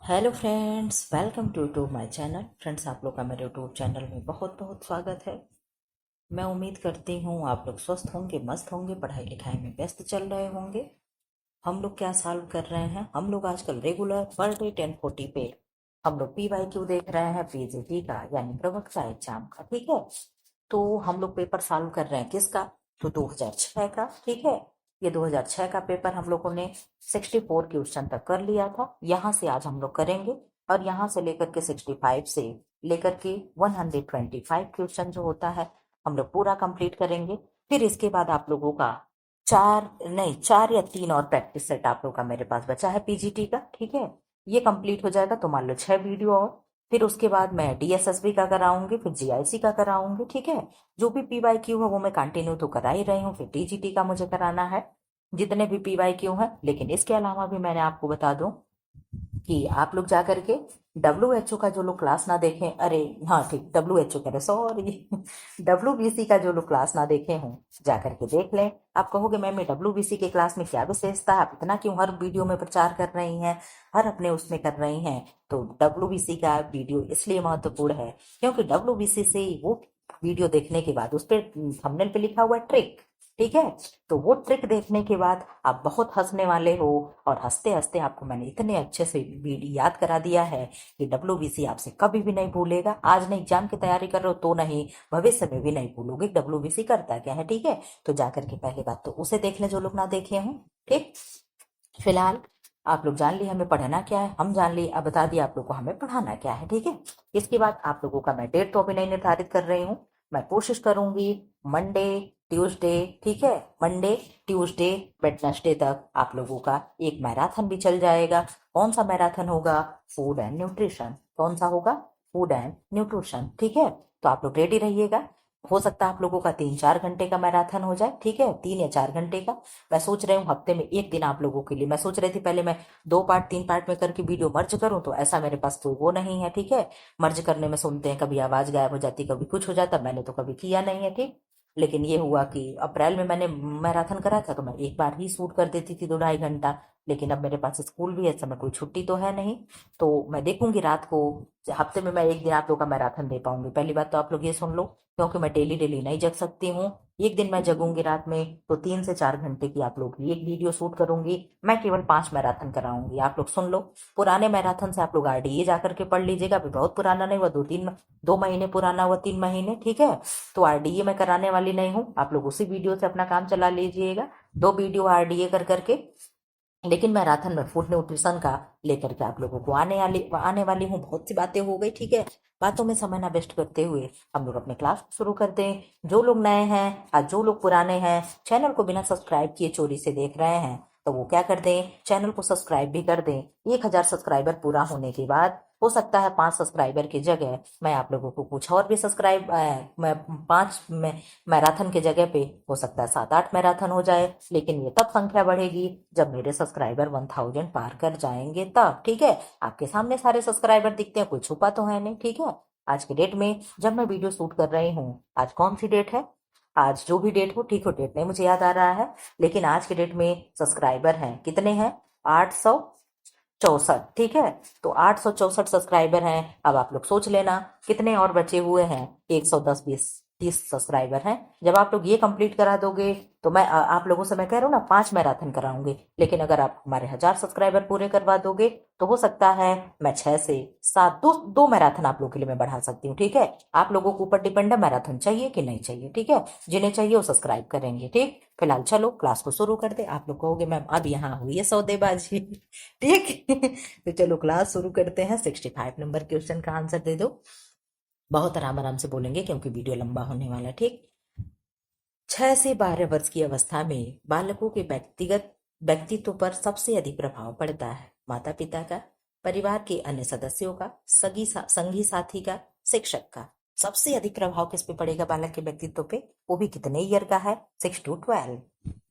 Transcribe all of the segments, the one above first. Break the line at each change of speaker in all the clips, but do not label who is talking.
Hello friends, welcome to my channel. Friends, आप लोग का मेरे यूट्यूब चैनल में बहुत बहुत स्वागत है। मैं उम्मीद करती हूँ आप लोग स्वस्थ होंगे, मस्त होंगे, पढ़ाई लिखाई में व्यस्त चल रहे होंगे। हम लोग क्या सॉल्व कर रहे हैं? हम लोग आजकल रेगुलर पर डे 1040 पे हम लोग PYQ देख रहे हैं, PGT का यानी प्रवक्ता एग्जाम का। ठीक है, तो हम लोग पेपर सॉल्व कर रहे हैं किसका? तो 2006 का। ठीक है, ये 2006 का पेपर हम लोगों ने 64 क्वेश्चन तक कर लिया था। यहाँ से आज हम लोग करेंगे और यहाँ से लेकर के 65 से लेकर के 125 क्वेश्चन जो होता है हम लोग पूरा कंप्लीट करेंगे। फिर इसके बाद आप लोगों का चार या तीन और प्रैक्टिस सेट आप लोग का मेरे पास बचा है PGT का। ठीक है, ये कंप्लीट हो जाएगा तो मान लो 6 वीडियो और। फिर उसके बाद मैं DSSB का कराऊंगी, फिर GIC का कराऊंगी। ठीक है, जो भी PYQ है वो मैं कंटिन्यू तो करा ही रही हूँ, फिर TGT का मुझे कराना है, जितने भी PYQ है। लेकिन इसके अलावा भी मैंने आपको बता दूं कि आप लोग जा करके WHO का जो लोग क्लास ना देखें, अरे हाँ ठीक, WHO कह रहे, सॉरी WBC का जो लोग क्लास ना देखे हों जा करके देख लें। आप कहोगे मैम ये WBC के क्लास में क्या विशेषता है, आप इतना क्यों हर वीडियो में प्रचार कर रही हैं, हर अपने उसमें कर रही हैं? तो WBC का वीडियो इसलिए महत्वपूर्ण है क्योंकि WBC से वो वीडियो देखने के बाद उस पर थंबनेल पे लिखा हुआ है ट्रिक। ठीक है, तो वो ट्रिक देखने के बाद आप बहुत हंसने वाले हो, और हंसते हंसते आपको मैंने इतने अच्छे से वीडियो याद करा दिया है कि WBC आपसे कभी भी नहीं भूलेगा। आज नहीं एग्जाम की तैयारी कर रहे हो तो नहीं, भविष्य में भी नहीं भूलोगे WBC करता क्या है। ठीक है, तो जाकर के पहले बात तो उसे देख लें जो लोग ना देखे हों। ठीक, फिलहाल आप लोग जान लिए हमें पढ़ना क्या है, हम जान लिए, अब बता दिया आप लोग को हमें पढ़ाना क्या है। ठीक है, इसके बाद आप लोगों का मैं डेट तो अभी नहीं निर्धारित कर रही हूँ। मैं कोशिश करूंगी मंडे, ट्यूसडे, ठीक है, मंडे, ट्यूसडे, वेडनेसडे तक आप लोगों का एक मैराथन भी चल जाएगा। कौन सा मैराथन होगा? Food and nutrition. कौन सा होगा? Food and nutrition. ठीक है, तो आप लोग रेडी रहिएगा। हो सकता है आप लोगों का 3-4 घंटे का मैराथन हो जाए। ठीक है, 3 या 4 घंटे का। मैं सोच रही हूँ हफ्ते में एक दिन आप लोगों के लिए, मैं सोच रही थी पहले मैं 2 पार्ट 3 पार्ट में करके वीडियो मर्ज करूँ, तो ऐसा मेरे पास कोई वो नहीं है। ठीक है, मर्ज करने में सुनते हैं कभी आवाज गायब हो जाती, कभी कुछ हो जाता, मैंने तो कभी किया नहीं है। ठीक, लेकिन ये हुआ कि अप्रैल में मैंने मैराथन करा था तो मैं एक बार ही शूट कर देती थी 2-2.5 घंटा। लेकिन अब मेरे पास स्कूल भी है, इस समय कोई छुट्टी तो है नहीं, तो मैं देखूंगी रात को हफ्ते में मैं एक दिन आप लोग का मैराथन दे पाऊंगी। पहली बात तो आप लोग ये सुन लो, क्योंकि मैं डेली डेली नहीं जग सकती हूँ। एक दिन मैं जगूंगी रात में तो 3 से 4 घंटे की आप लोग की एक वीडियो शूट करूंगी। मैं केवल 5 मैराथन कराऊंगी, आप लोग सुन लो। पुराने मैराथन से आप लोग RDA जाकर के पढ़ लीजिएगा, अभी बहुत पुराना नहीं हुआ, 2 महीने पुराना हुआ, 3 महीने। ठीक है, तो RDA मैं कराने वाली नहीं हूँ, आप लोग उसी वीडियो से अपना काम चला लीजिएगा। 2 वीडियो RDA कर करके, लेकिन मैराथन में फूड न्यूट्रिशन का लेकर के आप लोगों को आने वाली हूँ। बहुत सी बातें हो गई, ठीक है, बातों में समय ना वेस्ट करते हुए हम लोग अपने क्लास शुरू करते हैं। जो लोग नए हैं और जो लोग पुराने हैं, चैनल को बिना सब्सक्राइब किए चोरी से देख रहे हैं, तो वो क्या कर दें, चैनल को सब्सक्राइब भी कर दें। 1,000 सब्सक्राइबर पूरा होने के बाद हो सकता है 5 सब्सक्राइबर की जगह मैं आप लोगों को कुछ और भी सब्सक्राइब, मैं 5 मैराथन की जगह पे हो सकता है 7-8 मैराथन हो जाए। लेकिन ये तब संख्या बढ़ेगी जब मेरे सब्सक्राइबर 1000 पार कर जाएंगे तब। ठीक है, आपके सामने सारे सब्सक्राइबर दिखते हैं, कोई छुपा तो है नहीं। ठीक है, आज के डेट में जब मैं वीडियो शूट कर रही हूँ, आज कौन सी डेट है? आज जो भी डेट हो, ठीक हो, डेट नहीं मुझे याद आ रहा है, लेकिन आज के डेट में सब्सक्राइबर हैं कितने हैं? 864। ठीक है, तो 864 सब्सक्राइबर हैं। अब आप लोग सोच लेना कितने और बचे हुए हैं? 110, 20, 30 सब्सक्राइबर हैं। जब आप लोग ये कंप्लीट करा दोगे तो मैं आप लोगों से मैं कह रहा हूँ ना 5 मैराथन कराऊंगी। लेकिन अगर आप हमारे 1000 सब्सक्राइबर पूरे करवा दोगे तो हो सकता है मैं 6 से 7, दो मैराथन आप लोगों के लिए मैं बढ़ा सकती हूँ। ठीक है, आप लोगों के ऊपर डिपेंड है मैराथन चाहिए कि नहीं चाहिए। ठीक है, जिन्हें चाहिए वो सब्सक्राइब करेंगे। ठीक, फिलहाल चलो क्लास को शुरू कर दे। आप लोग कहोगे मैम अब यहाँ हुई है सौदेबाजी ठीक तो चलो क्लास शुरू करते हैं। 65 नंबर क्वेश्चन का आंसर दे दो। बहुत आराम आराम से बोलेंगे क्योंकि वीडियो लंबा होने वाला है। ठीक, 6 से 12 वर्ष की अवस्था में बालकों के व्यक्तिगत व्यक्तित्व पर सबसे अधिक प्रभाव पड़ता है माता पिता का, परिवार के अन्य सदस्यों का, संगी साथी का, शिक्षक का। सबसे अधिक प्रभाव किस पे पड़ेगा बालक के व्यक्तित्व पे? वो भी कितने ईयर का है? 6 to 12।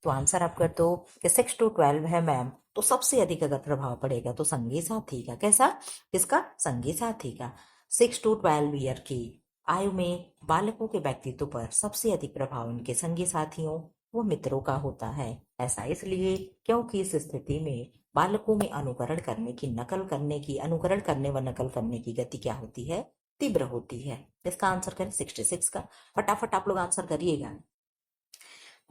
तो आंसर आप कर दो कि 6 to 12 है मैम, तो सबसे अधिक अगर प्रभाव पड़ेगा तो संगी साथी का। कैसा? किसका? संगी साथी का। 6 to 12 ईयर की आयु में बालकों के व्यक्तित्व पर सबसे अधिक प्रभाव उनके संगी साथियों व मित्रों का होता है। ऐसा इसलिए क्योंकि इस स्थिति में बालकों में अनुकरण करने की, नकल करने की, अनुकरण करने व नकल करने की गति क्या होती है? तीव्र होती है। इसका आंसर करें 66 का। फटाफट आप लोग आंसर करिएगा।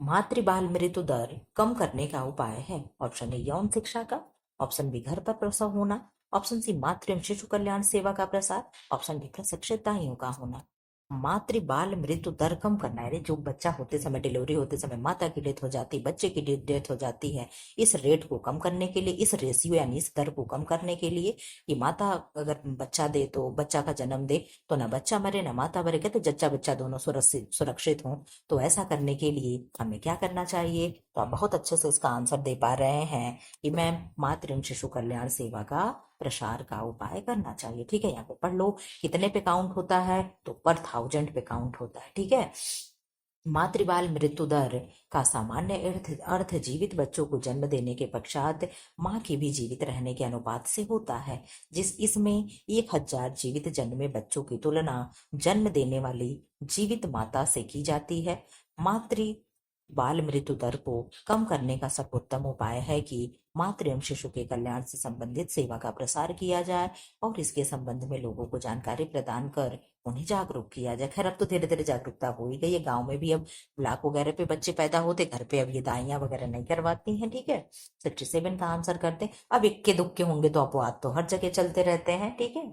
मातृ बाल मृत्यु दर कम करने का उपाय है। ऑप्शन ए यौन शिक्षा का, ऑप्शन बी घर पर प्रसव होना, ऑप्शन सी मातृ एवं शिशु कल्याण सेवा का प्रसार, ऑप्शन डी प्रशिक्षित दाइयों का होना। मातृ बाल मृत्यु दर कम करना है, जो बच्चा होते समय, डिलीवरी होते समय माता की डेथ हो जाती है, बच्चे की डेथ हो जाती है, इस रेट को कम करने के लिए, इस रेशियो यानी इस दर को कम करने के लिए कि माता अगर बच्चा दे तो बच्चा का जन्म दे तो ना बच्चा मरे ना माता मरे, कहते जच्चा बच्चा दोनों सुरक्षित हों। तो ऐसा करने के लिए हमें क्या करना चाहिए? तो आप बहुत अच्छे से इसका आंसर दे पा रहे हैं कि मैम मातृ एवं शिशु कल्याण सेवा का प्रसार का उपाय करना चाहिए। ठीक है, यहाँ पे पढ़ लो कितने पे काउंट होता है, तो पर 1000 पे काउंट होता है। ठीक है, मातृबाल मृत्यु दर का सामान्य अर्थ जीवित बच्चों को जन्म देने के पश्चात मां के भी जीवित रहने के अनुपात से होता है, इसमें 1000 जीवित जन्मे बच्चों की तुलना जन्म देने वाली जीवित माता से की जाती है। मातृ बाल मृत्यु दर को कम करने का सर्वोत्तम उपाय है कि मातृ एवं शिशु के कल्याण से संबंधित सेवा का प्रसार किया जाए और इसके संबंध में लोगों को जानकारी प्रदान कर उन्हें जागरूक किया जाए। खैर अब तो धीरे धीरे जागरूकता हो ही गई है, गांव में भी अब ब्लॉक वगैरह पे बच्चे पैदा होते, घर पे अब ये दाइयां वगैरह नहीं करवाती हैं। ठीक है, 67 का आंसर करते। अब इक्के दुक्के होंगे तो अपवाद तो हर जगह चलते रहते हैं। ठीक है,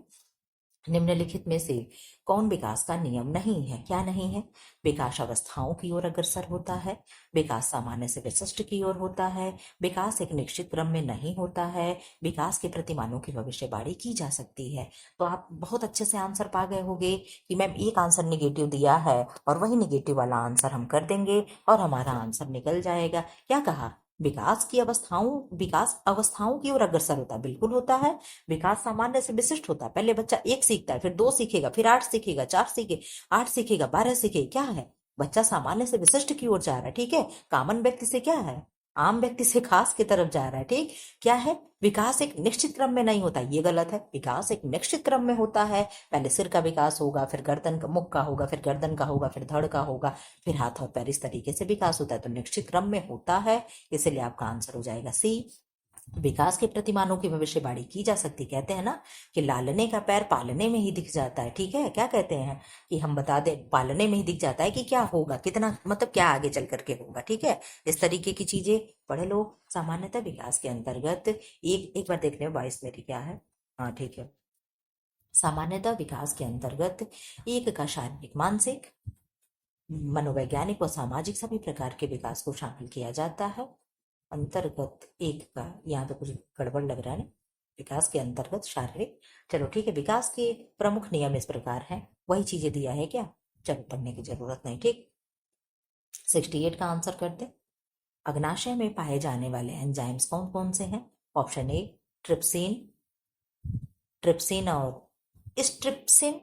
निम्नलिखित में से कौन विकास का नियम नहीं है? क्या नहीं है? विकास अवस्थाओं की ओर अग्रसर होता है, विकास सामान्य से विशिष्ट की ओर होता है, विकास एक निश्चित क्रम में नहीं होता है, विकास के प्रतिमानों की भविष्यवाणी की जा सकती है। तो आप बहुत अच्छे से आंसर पा गए होंगे कि मैम एक आंसर निगेटिव दिया है और वही निगेटिव वाला आंसर हम कर देंगे और हमारा आंसर निकल जाएगा। क्या कहा? विकास अवस्थाओं की ओर अग्रसर होता है, बिल्कुल होता है। विकास सामान्य से विशिष्ट होता है, पहले बच्चा 1 सीखता है, फिर 2 सीखेगा, फिर 8 सीखेगा, 4 सीखे 8 सीखेगा, 12 सीखे। क्या है? बच्चा सामान्य से विशिष्ट की ओर जा रहा है। ठीक है, कॉमन व्यक्ति से क्या है, आम व्यक्ति से खास की तरफ जा रहा है। ठीक, क्या है? विकास एक निश्चित क्रम में नहीं होता, ये गलत है। विकास एक निश्चित क्रम में होता है, पहले सिर का विकास होगा, फिर गर्दन का, मुख का होगा, फिर गर्दन का होगा, फिर धड़ का होगा, फिर हाथ और पैर, इस तरीके से विकास होता है। तो निश्चित क्रम में होता है, इसलिए आपका आंसर हो जाएगा सी। विकास के प्रतिमानों की भविष्यवाणी की जा सकती। कहते हैं ना कि लालने का पैर पालने में ही दिख जाता है। ठीक है, क्या कहते हैं कि हम बता दें, पालने में ही दिख जाता है कि क्या होगा, कितना मतलब क्या आगे चल करके होगा। ठीक है, इस तरीके की चीजें पढ़ लो। सामान्यतः विकास के अंतर्गत एक एक बार देखने में 22 मेरी क्या है, हाँ ठीक है। सामान्यतः विकास के अंतर्गत एक का शारीरिक, मानसिक, मनोवैज्ञानिक और सामाजिक सभी प्रकार के विकास को शामिल किया जाता है। अंतर्गत एक का, यहाँ पे कुछ गड़बड़ लग रहा है ना, विकास के अंतर्गत शारीरिक। चलो ठीक है, विकास के प्रमुख नियम इस प्रकार हैं, वही चीजें दिया है क्या, चलो पढ़ने की जरूरत नहीं। ठीक, 68 का आंसर कर दे। अग्नाशय में पाए जाने वाले एंजाइम्स कौन कौन से हैं? ऑप्शन ए ट्रिप्सिन, ट्रिप्सिन और स्ट्रिप्सिन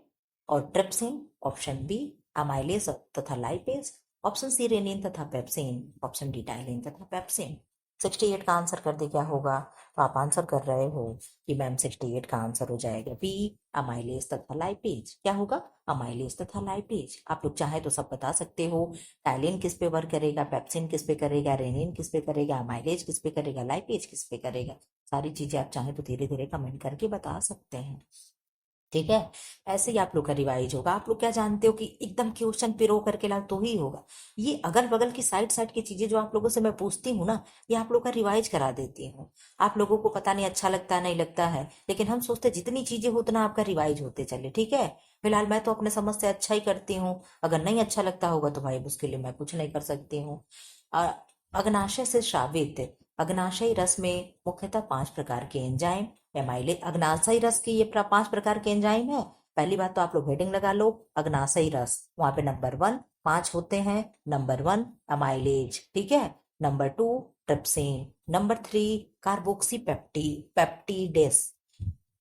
और ट्रिप्सिन, ऑप्शन बी अमाइलेज तथा लाइपेज, ऑप्शन सी रेनिन तथा पेप्सिन, ऑप्शन डी टाइलिन तथा पेप्सिन। 68 का आंसर कर दे क्या होगा? तो आप आंसर कर रहे हो कि मैम 68 का आंसर हो जाएगा बी अमाइलेज तथा लाइपेज। क्या होगा? अमाइलेज तथा लाइपेज। आप लोग चाहे तो सब बता सकते हो, टाइलिन किस पे वर्क करेगा, पेप्सिन किस पे करेगा, रेनिन किस पे करेगा, अमाइलेज किस पे करेगा, लाइपेज किस पे करेगा। सारी चीजें आप चाहे तो धीरे धीरे कमेंट करके बता सकते हैं। ठीक है, ऐसे ही आप लोग का रिवाइज होगा। आप लोग क्या जानते हो कि एकदम क्वेश्चन पिरो करके ला तो ही होगा। ये अगल बगल की साइड साइड की चीजें जो आप लोगों से मैं पूछती हूँ ना, ये आप लोग का रिवाइज करा देती हूँ। आप लोगों को पता नहीं अच्छा लगता नहीं लगता है, लेकिन हम सोचते जितनी चीजें हो उतना आपका रिवाइज होते चले। ठीक है, फिलहाल मैं तो अपने समझ से अच्छा ही करती हूँ, अगर नहीं अच्छा लगता होगा तो भाई उसके लिए मैं कुछ नहीं कर सकती हूँ। अग्नाशय से स्रावित अग्नाशयी रस में मुख्यतः 5 प्रकार के एंजाइम एमाइले, अग्नाशयी रस के ये 5 प्रकार के एंजाइम है। पहली बात तो आप लोग हेडिंग लगा लो, अग्नाशयी रस, वहां पे नंबर 1 5 होते हैं। नंबर 1 अमाइलेज, ठीक है। Number 2 trypsin, number 3 carboxy peptidase,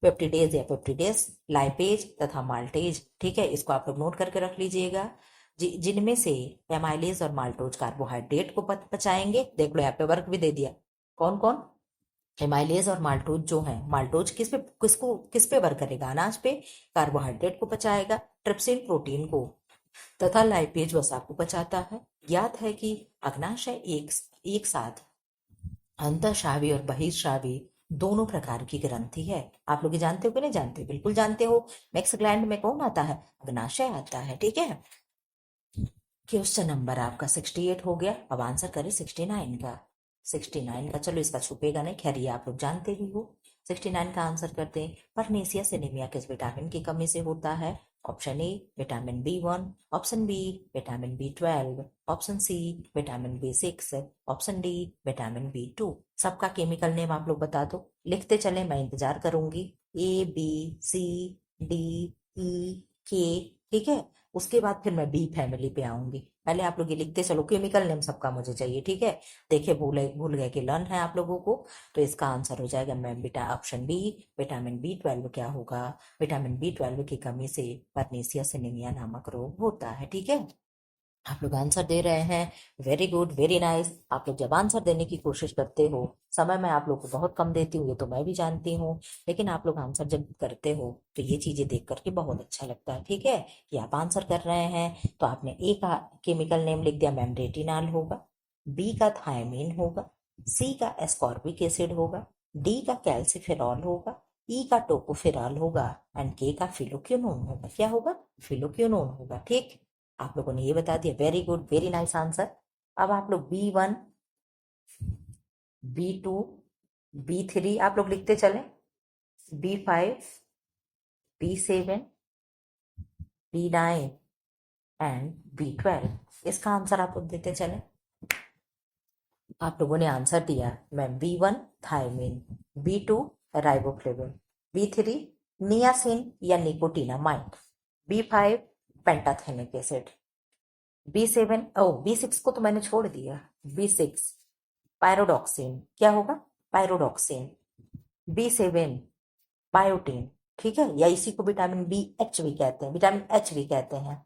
peptidase या पेप्टिडेस, लाइपेज तथा माल्टेज। ठीक है, इसको आप लोग नोट करके रख लीजिएगा। जिनमें से एमाइलेज और माल्टोज कार्बोहाइड्रेट को पचाएंगे। देख लो यहाँ पे वर्क भी दे दिया, कौन कौन, एमाइलेज और माल्टोज जो है, माल्टोज किस पे वर्क करेगा, अनाज पे, कार्बोहाइड्रेट को पचाएगा, ट्रिप्सिन प्रोटीन को, तथा लाइपेज वसा को पचाता है। ज्ञात है कि अग्नाशय एक साथ अंतःस्रावी और बहिर्स्रावी दोनों प्रकार की ग्रंथि है। आप लोग ये जानते हो कि नहीं जानते? बिल्कुल जानते हो। मैक्स ग्लैंड में कौन आता है? अग्नाशय आता है। ठीक है। क्वेश्चन नंबर आपका 68 हो गया। अब आंसर करें 69 का। 69 का, चलो इसका छुपेगा नहीं, खैर ये आप लोग जानते भी हो। 69 का आंसर करते हैं। परनेसियस एनीमिया किस विटामिन की कमी से होता है? Option A vitamin B1, option B vitamin B12, option C vitamin B6, option D vitamin B2। सबका केमिकल नेम आप लोग बता दो, लिखते चले, मैं इंतजार करूंगी। A B C D E K। ठीक है। उसके बाद फिर मैं बी फैमिली पे आऊंगी। पहले आप लोग ये लिखते चलो, केमिकल नेम सबका मुझे चाहिए। ठीक है। देखिए भूल गए कि लर्न है आप लोगों को। तो इसका आंसर हो जाएगा मैम बेटा ऑप्शन बी, विटामिन B12 क्या होगा? विटामिन B12 की कमी से परनीसियस एनीमिया नामक रोग होता है। ठीक है। आप लोग आंसर दे रहे हैं, वेरी गुड, वेरी नाइस। आप लोग जब आंसर देने की कोशिश करते हो, समय मैं आप लोग को बहुत कम देती हूँ, ये तो मैं भी जानती हूँ, लेकिन आप लोग आंसर जब करते हो तो ये चीजें देख करके बहुत अच्छा लगता है। ठीक है। कि आप आंसर कर रहे हैं। तो आपने ए का केमिकल नेम लिख दिया मैम, रेटिनॉल होगा। बी का थायमीन होगा। सी का एस्कॉर्बिक एसिड होगा। डी का कैल्सिफेरॉल होगा। ई का टोकोफेरॉल होगा। एंड के का फिलोक्विनोन होगा। क्या होगा? फिलोक्विनोन होगा। ठीक। आप लोगों ने ये बता दिया, very good, very nice answer. अब आप लोग B1, B2, B3 आप लोग लिखते चले, B5, B7, B9 and B12। इसका आंसर आप लोग देते चले। आप लोगों ने आंसर दिया ma'am B1 thiamine, B2 riboflavin, B3 niacin या nicotinamide, B5 pantothenic acid, B7, ओ B6 को तो मैंने छोड़ दिया, B6 पायरोडॉक्सिन। क्या होगा? पायरोडॉक्सिन। B7 biotin. ठीक है। या इसी को विटामिन BH भी कहते हैं, विटामिन H भी कहते हैं।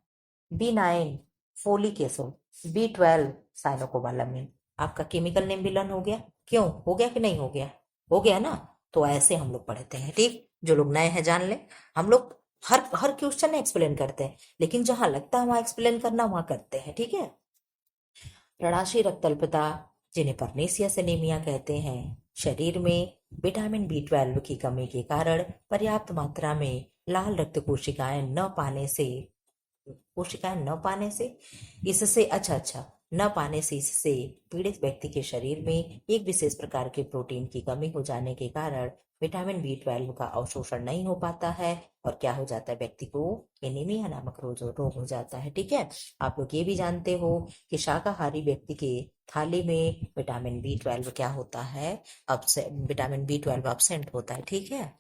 B9 folic acid. B12 cyanocobalamin. आपका केमिकल नेम भी लर्न हो गया। क्यों हो गया कि नहीं हो गया? हो गया ना। तो ऐसे हम लोग पढ़ते हैं। ठीक। जो लोग नए हैं जान ले, हम लोग हर हर क्वेश्चन एक्सप्लेन करते हैं, लेकिन जहां लगता है वहां एक्सप्लेन करना वहां करते हैं। ठीक है। प्रणाशी रक्तल्पता, जिन्हें परनेसियस एनीमिया कहते हैं, शरीर में विटामिन B12 की कमी के कारण पर्याप्त मात्रा में लाल रक्त कोशिकाएं न पाने से इससे अच्छा न पाने से इससे पीड़ित व्यक्ति के शरीर में एक विशेष प्रकार के प्रोटीन की कमी हो जाने के कारण विटामिन B12 का अवशोषण नहीं हो पाता है, और क्या हो जाता है? व्यक्ति को एनीमिया नामक रोग हो जाता है। ठीक है। आप लोग ये भी जानते हो कि शाकाहारी व्यक्ति के थाली में विटामिन B12 क्या होता है? विटामिन B12 एब्सेंट होता है। ठीक है।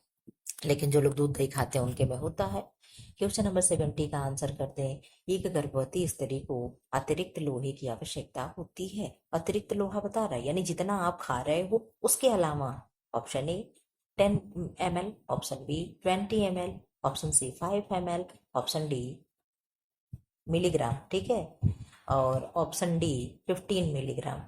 लेकिन जो लोग दूध दही खाते हैं उनके में होता है। क्वेश्चन नंबर 70 का आंसर करते हैं। एक गर्भवती स्त्री को अतिरिक्त लोहे की आवश्यकता होती है। अतिरिक्त लोहा बता रहा है, यानी जितना आप खा रहे हो उसके अलावा। Option A 10 ml, option B 20 ml, option C 5 ml, option D milligram. ठीक है। और ऑप्शन डी 15 मिलीग्राम।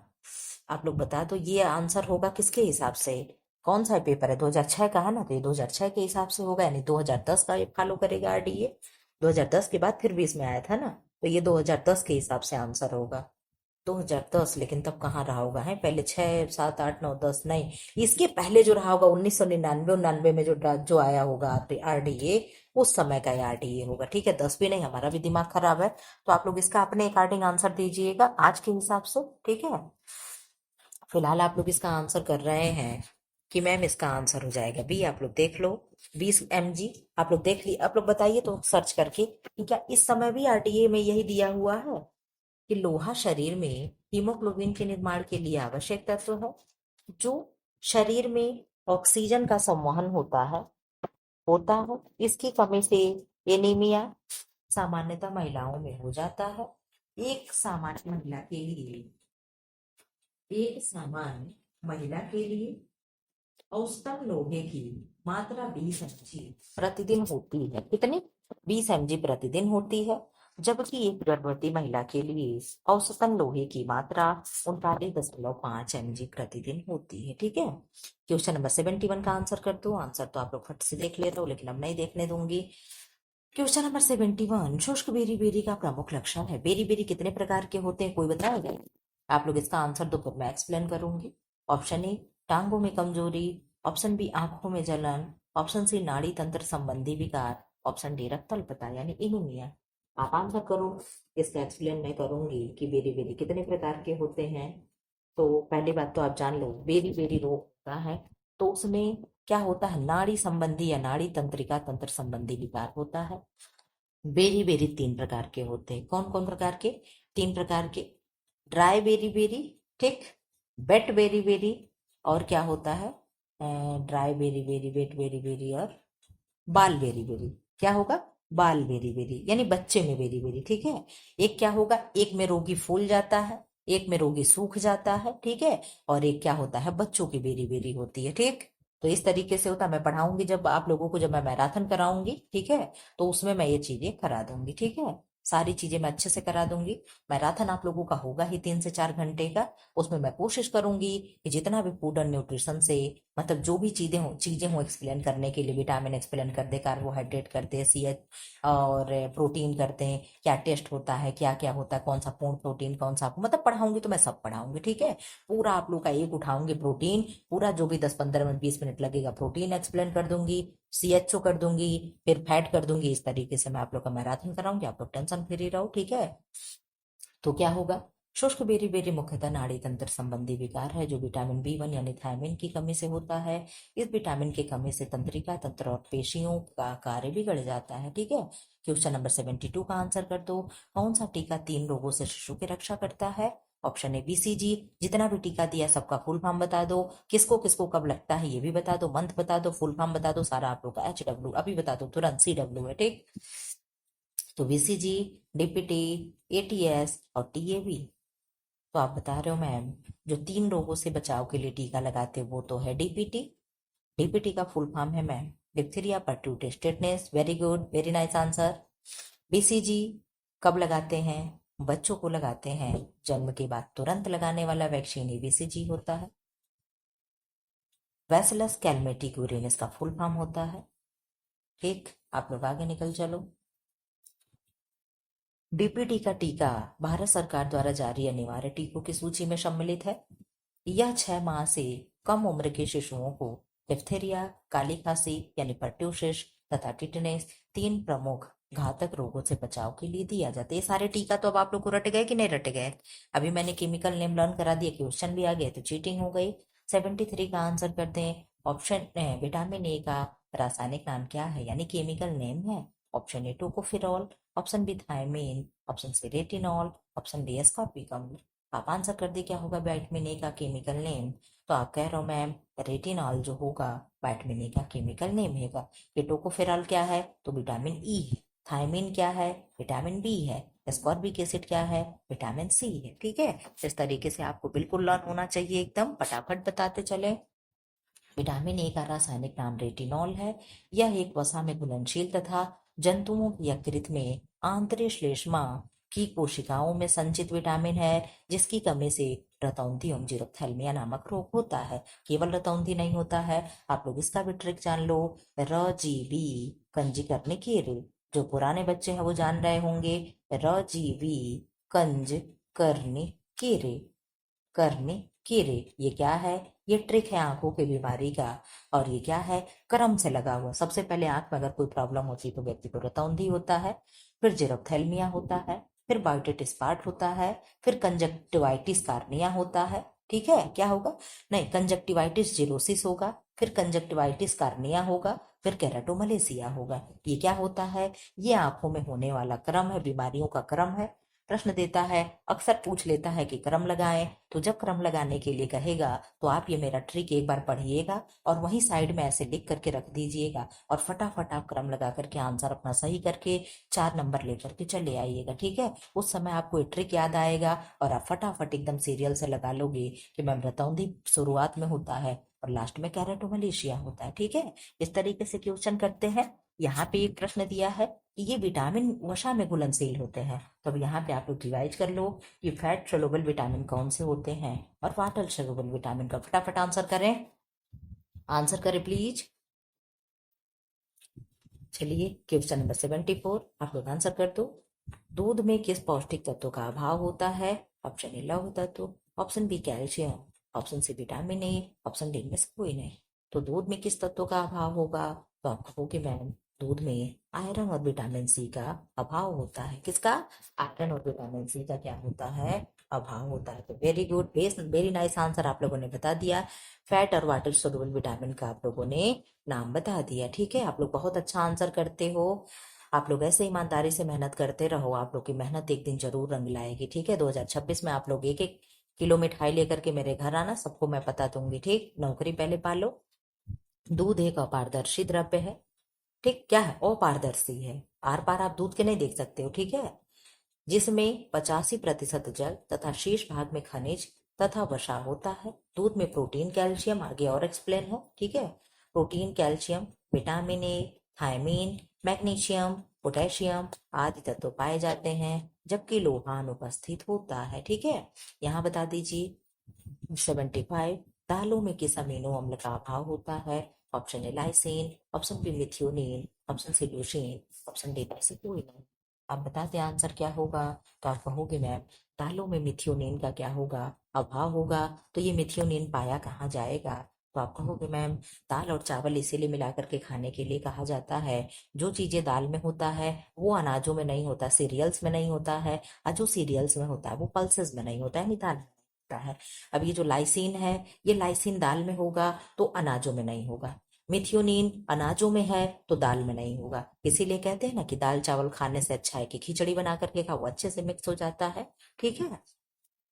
आप लोग बता दो ये आंसर होगा किसके हिसाब से? कौन सा पेपर है? 2006 का है ना, तो ये 2006 के हिसाब से होगा, यानी 2010 का ये फॉलो करेगा RDA। 2010 के बाद फिर 20 में आया था ना, तो ये 2010 के हिसाब से आंसर होगा। 2010, लेकिन तब कहाँ रहा होगा है? पहले 6 7 8 9 10 नहीं, इसके पहले जो रहा होगा 1999 99 में जो आया होगा RDA, उस समय का RDA होगा। ठीक है। 10 भी नहीं, हमारा भी दिमाग खराब है। तो आप लोग इसका अपने अकॉर्डिंग आंसर दीजिएगा आज के हिसाब से। ठीक है। फिलहाल आप लोग इसका आंसर कर रहे हैं कि मैम इसका आंसर हो जाएगा बी। आप लोग देख लो, 20 mg। आप लोग देख ली, आप लोग बताइए तो सर्च करके कि क्या इस समय भी RDA में यही दिया हुआ है कि लोहा शरीर में हीमोग्लोबिन के निर्माण के लिए आवश्यक तत्व है, जो शरीर में ऑक्सीजन का संवहन होता है। इसकी कमी से एनीमिया सामान्यतः महिलाओं में हो जाता है। एक सामान्य महिला के लिए एक सामान्य महिला के लिए औसतन लोहे की मात्रा 20 mg प्रतिदिन होती है। कितनी? 20 mg प्रतिदिन होती है। जबकि एक गर्भवती महिला के लिए औसतन लोहे की मात्रा 39.5 mg प्रतिदिन होती है। ठीक है। क्वेश्चन नंबर 71 का आंसर कर दो। आंसर तो आप लोग फट से देख लेते हो, लेकिन अब नहीं देखने दूंगी। क्वेश्चन नंबर 71, शुष्क बेरी बेरी का प्रमुख लक्षण है। बेरी बेरी कितने प्रकार के होते हैं, कोई बताएगा? आप लोग इसका आंसर दो, फिर मैं एक्सप्लेन करूंगी। ऑप्शन ए टांगों में कमजोरी, ऑप्शन बी आंखों में जलन, ऑप्शन सी नाड़ी तंत्र संबंधी विकार, ऑप्शन डी रक्त अल्पता यानी एनीमिया। आप आंसर करो। इसका एक्सप्लेन मैं करूंगी कि बेरी बेरी कितने प्रकार के होते हैं। तो पहली बात तो आप जान लो, बेरी बेरी रोग होता है तो उसमें क्या होता है, नाड़ी संबंधी या नाड़ी तंत्रिका तंत्र संबंधी विकार होता है। बेरी बेरी तीन प्रकार के होते हैं। कौन कौन प्रकार के? तीन प्रकार के। ड्राई बेरी बेरी, ठीक, वेट बेरी बेरी, और क्या होता है, dry beriberi, wet beriberi, और बाल बेरी बेरी। क्या होगा? बाल बेरी बेरी यानी बच्चे में बेरी बेरी, ठीक है। एक क्या होगा, एक में रोगी फूल जाता है, एक में रोगी सूख जाता है, ठीक है। और एक क्या होता है, बच्चों की बेरी बेरी होती है, ठीक। तो इस तरीके से होता है। मैं पढ़ाऊंगी जब आप लोगों को, जब मैं मैराथन कराऊंगी, ठीक है, तो उसमें मैं ये चीजें करा दूंगी, ठीक है। सारी चीजें मैं अच्छे से करा दूंगी। मैराथन आप लोगों का होगा ही 3 से 4 घंटे का। उसमें मैं कोशिश करूंगी कि जितना भी फूड एंड न्यूट्रिशन से, मतलब जो भी चीजें हो एक्सप्लेन करने के लिए, विटामिन एक्सप्लेन कर दे, कार्बोहाइड्रेट करते हैं, सी एच और प्रोटीन करते हैं, क्या टेस्ट होता है, क्या क्या होता है, कौन सा पूर्ण प्रोटीन, कौन सा, मतलब पढ़ाऊंगी तो मैं सब पढ़ाऊंगी, ठीक है। पूरा आप लोग का एक उठाऊंगी प्रोटीन, पूरा जो भी 10-15 मिनट 20 मिनट लगेगा प्रोटीन एक्सप्लेन कर दूंगी, CHO कर दूंगी, फिर फैट कर दूंगी। इस तरीके से मैं आप लोग का मैराथन कराऊंगी। आप लोग टेंशन फ्री रहो, ठीक है। तो क्या होगा, शुष्क बेरी बेरी मुख्यतः नाड़ी तंत्र संबंधी विकार है जो विटामिन B1 यानी थायमिन की कमी से होता है। इस विटामिन की कमी से तंत्रिका तंत्र और पेशियों का कार्य बिगड़ जाता है, ठीक है। क्वेश्चन नंबर 72 का आंसर कर दो। कौन सा टीका 3 रोगों से शिशु की रक्षा करता है? ऑप्शन ए BCG। जितना भी टीका दिया सबका फुल फॉर्म बता दो, किसको किसको कब लगता है ये भी बता दो, मंथ बता दो, फुल फॉर्म बता दो, सारा आप लोग का HW अभी बता दो तुरंत, CW है, ठीक। तो BCG, DPT, ATS और TAB। तो आप बता रहे हो मैम, जो 3 रोगों से बचाव के लिए टीका लगाते हो वो तो है DPT। DPT का फुल फॉर्म है ma'am diphtheria pertussis tetanus. Very good, very nice answer. BCG कब लगाते हैं? बच्चों को लगाते हैं, जन्म के बाद तुरंत लगाने वाला वैक्सीन ही BCG होता है। वैसिलस कैलमेटिक्यूरिन इसका फुल फॉर्म होता है, ठीक। आप लोग आगे निकल चलो। DPT का टीका भारत सरकार द्वारा जारी अनिवार्य टीकों की सूची में सम्मिलित है। यह 6 माह से कम उम्र के शिशुओं को डिप्थीरिया, काली खांसी यानी पर्ट्यूसिस तथा टिटनेस, 3 प्रमुख घातक रोगों से बचाव के लिए दिया जाता है। ये सारे टीका तो अब आप लोग को रट गए कि नहीं रट गए? अभी मैंने केमिकल नेम लर्न करा दिया, क्वेश्चन भी आ गए, तो चीटिंग हो गई। 73 का आंसर करते हैं। ऑप्शन विटामिन ए का रासायनिक नाम क्या है यानी केमिकल नेम है? Option A tocopherol, option B thiamine, option C retinol, option D ascorbic अम्ल। आप आंसर कर दी क्या होगा विटामिन ए का केमिकल नेम? तो आप कह रहे हो मैम रेटिनॉल जो होगा विटामिन ए का केमिकल नेम होगा। ये टोकोफेरॉल क्या है? तो विटामिन ई है। थायमीन क्या है? विटामिन बी है। एस्कॉर्बिक एसिड क्या है? विटामिन सी है, ठीक है। इस तरीके से आपको बिल्कुल लर्न होना चाहिए, एकदम फटाफट बताते चले। विटामिन ए का रासायनिक नाम रेटिनॉल है। यह एक वसा में घुलनशील तथा जंतुओं की यकृत में आंतरिक श्लेष्मा की कोशिकाओं में संचित विटामिन है, जिसकी कमी से रतौंधी एवं जीरोप्थेल्मिया नामक रोग होता है। केवल रतौंधी नहीं होता है, आप लोग इसका भी ट्रिक जान लो। RGB कंजी करने की रे, जो पुराने बच्चे हैं वो जान रहे होंगे। RGB कंज करने की रे, करने की रे, ये क्या है? ये ट्रिक है आंखों की बीमारी का। और ये क्या है? क्रम से लगा हुआ। सबसे पहले आंख में अगर कोई प्रॉब्लम होती है तो व्यक्ति को रतौंधी होता है, फिर जेरोप्थेल्मिया होता है, फिर बायोटिटिस पार्ट होता है, फिर कंजक्टिवाइटिस कार्निया होता है, ठीक है। क्या होगा? नहीं, कंजक्टिवाइटिस जीरोसिस होगा, फिर कंजक्टिवाइटिस कार्निया होगा, फिर केराटोमलेसिया होगा। ये क्या होता है? ये आंखों में होने वाला क्रम है, बीमारियों का क्रम है। प्रश्न देता है, अक्सर पूछ लेता है कि क्रम लगाएं। तो जब क्रम लगाने के लिए कहेगा तो आप ये मेरा ट्रिक एक बार पढ़िएगा और वहीं साइड में ऐसे लिख करके रख दीजिएगा, और फटाफट आप क्रम लगा करके आंसर अपना सही करके 4 नंबर लेकर के चले आइएगा, ठीक है। उस समय आपको ये ट्रिक याद आएगा और आप फटाफट एकदम सीरियल से लगा लोगे कि मैम रतौंधी शुरुआत में होता है और लास्ट में कैरेटोमलेशिया होता है, ठीक है। इस तरीके से क्वेश्चन करते हैं। यहाँ पे एक प्रश्न दिया है कि ये विटामिन वसा में घुलनशील होते हैं, तो अब यहाँ पे आप लोग रिवाइज कर लो कि फैट सोलुबल विटामिन कौन से होते हैं और वाटर सोलुबल विटामिन का फटाफट आंसर करें। आंसर करें प्लीज। चलिए क्वेश्चन नंबर 74 आप लोग आंसर कर दो। दूध में किस पौष्टिक तत्व का अभाव होता है? ऑप्शन ए लौह तत्व, option B calcium, option C vitamin A, option D में से कोई नहीं। तो दूध में किस तत्व का अभाव होगा? तो आप कहोगे मैम दूध में आयरन और विटामिन सी का अभाव होता है। किसका? आयरन और विटामिन सी का क्या होता है? अभाव होता है। तो very good, very nice answer आप लोगों ने बता दिया। फैट और वाटर सोल्यूबल विटामिन का आप लोगों ने नाम बता दिया। ठीक है, आप लोग बहुत अच्छा आंसर करते हो। आप लोग ऐसे ईमानदारी से मेहनत करते रहो, आप लोग की मेहनत एक दिन जरूर रंग लाएगी। ठीक है, 2026 में आप लोग एक एक किलो मिठाई लेकर के मेरे घर आना, सबको मैं पता दूंगी। ठीक, नौकरी पहले पालो। दूध एक अपारदर्शी द्रव्य है। ठीक, क्या है? अपारदर्शी है। आर पार आप दूध के नहीं देख सकते हो। ठीक है, जिसमें 85% जल तथा शेष भाग में खनिज तथा वसा होता है। दूध में प्रोटीन कैल्शियम, आगे और एक्सप्लेन है। ठीक है, protein calcium vitamin A thiamine magnesium potassium आदि तत्व पाए जाते हैं, जबकि लोहा अनुपस्थित होता है। ठीक है, यहाँ बता दीजिए 75 दालों में किस अमीनो अम्ल का अभाव होता है? Option A lysine, option B methionine, option C leucine, option D में से कोई नहीं। आप बताते आंसर क्या होगा? तो आप कहोगे मैम दालों में मिथ्योनिन का क्या होगा? अभाव होगा। तो ये मिथ्योनिन पाया कहाँ जाएगा? तो आप कहोगे मैम दाल और चावल इसीलिए मिला करके खाने के लिए कहा जाता है, जो चीजें दाल में होता है वो अनाजों में नहीं होता, सीरियल्स में नहीं होता है, और जो सीरियल्स में होता है वो पल्सेस में नहीं होता है, यानी दाल में होता है। अब ये जो लाइसिन है, ये लाइसिन दाल में होगा तो अनाजों में नहीं होगा। मिथियोनिन अनाजों में है तो दाल में नहीं होगा। इसीलिए कहते हैं ना कि दाल चावल खाने से अच्छा है कि खिचड़ी बना करके खाओ, अच्छे से मिक्स हो जाता है। ठीक है,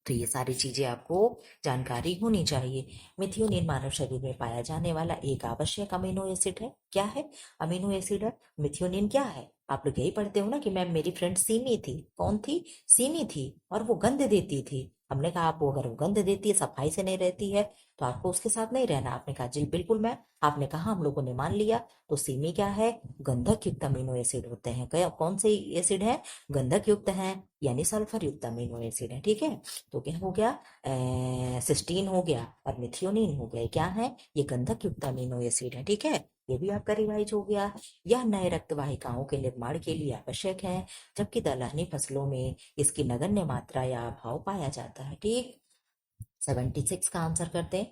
तो ये सारी चीजें आपको जानकारी होनी चाहिए। मिथियोनिन मानव शरीर में पाया जाने वाला एक आवश्यक अमीनो एसिड है। क्या है? अमीनो एसिड है। मिथियोनिन क्या है? आप लोग यही पढ़ते हो ना कि मैम मेरी फ्रेंड सीमी थी। कौन थी? सीमी थी, और वो गंध देती थी। हमने कहा आपको अगर वो गंध देती है, सफाई से नहीं रहती है, तो आपको उसके साथ नहीं रहना। आपने कहा जी बिल्कुल मैम। आपने कहा, हम लोगों ने मान लिया। तो सीमी क्या है? गंधक युक्त अमीनो एसिड होते हैं। कौन से एसिड है? गंधक युक्त है, यानी सल्फर युक्त अमीनो एसिड है। ठीक है, तो क्या हो गया? सिस्टीन हो गया और मिथियोनिन हो गया। क्या है? ये गंधक युक्त अमीनो एसिड है। ठीक है, ये भी आपका रिवाइज हो गया। यह नए रक्त वाहिकाओं के निर्माण के लिए आवश्यक है, जबकि दलहनी फसलों में इसकी नगण्य मात्रा या अभाव पाया जाता है। ठीक, 76 का आंसर करते हैं।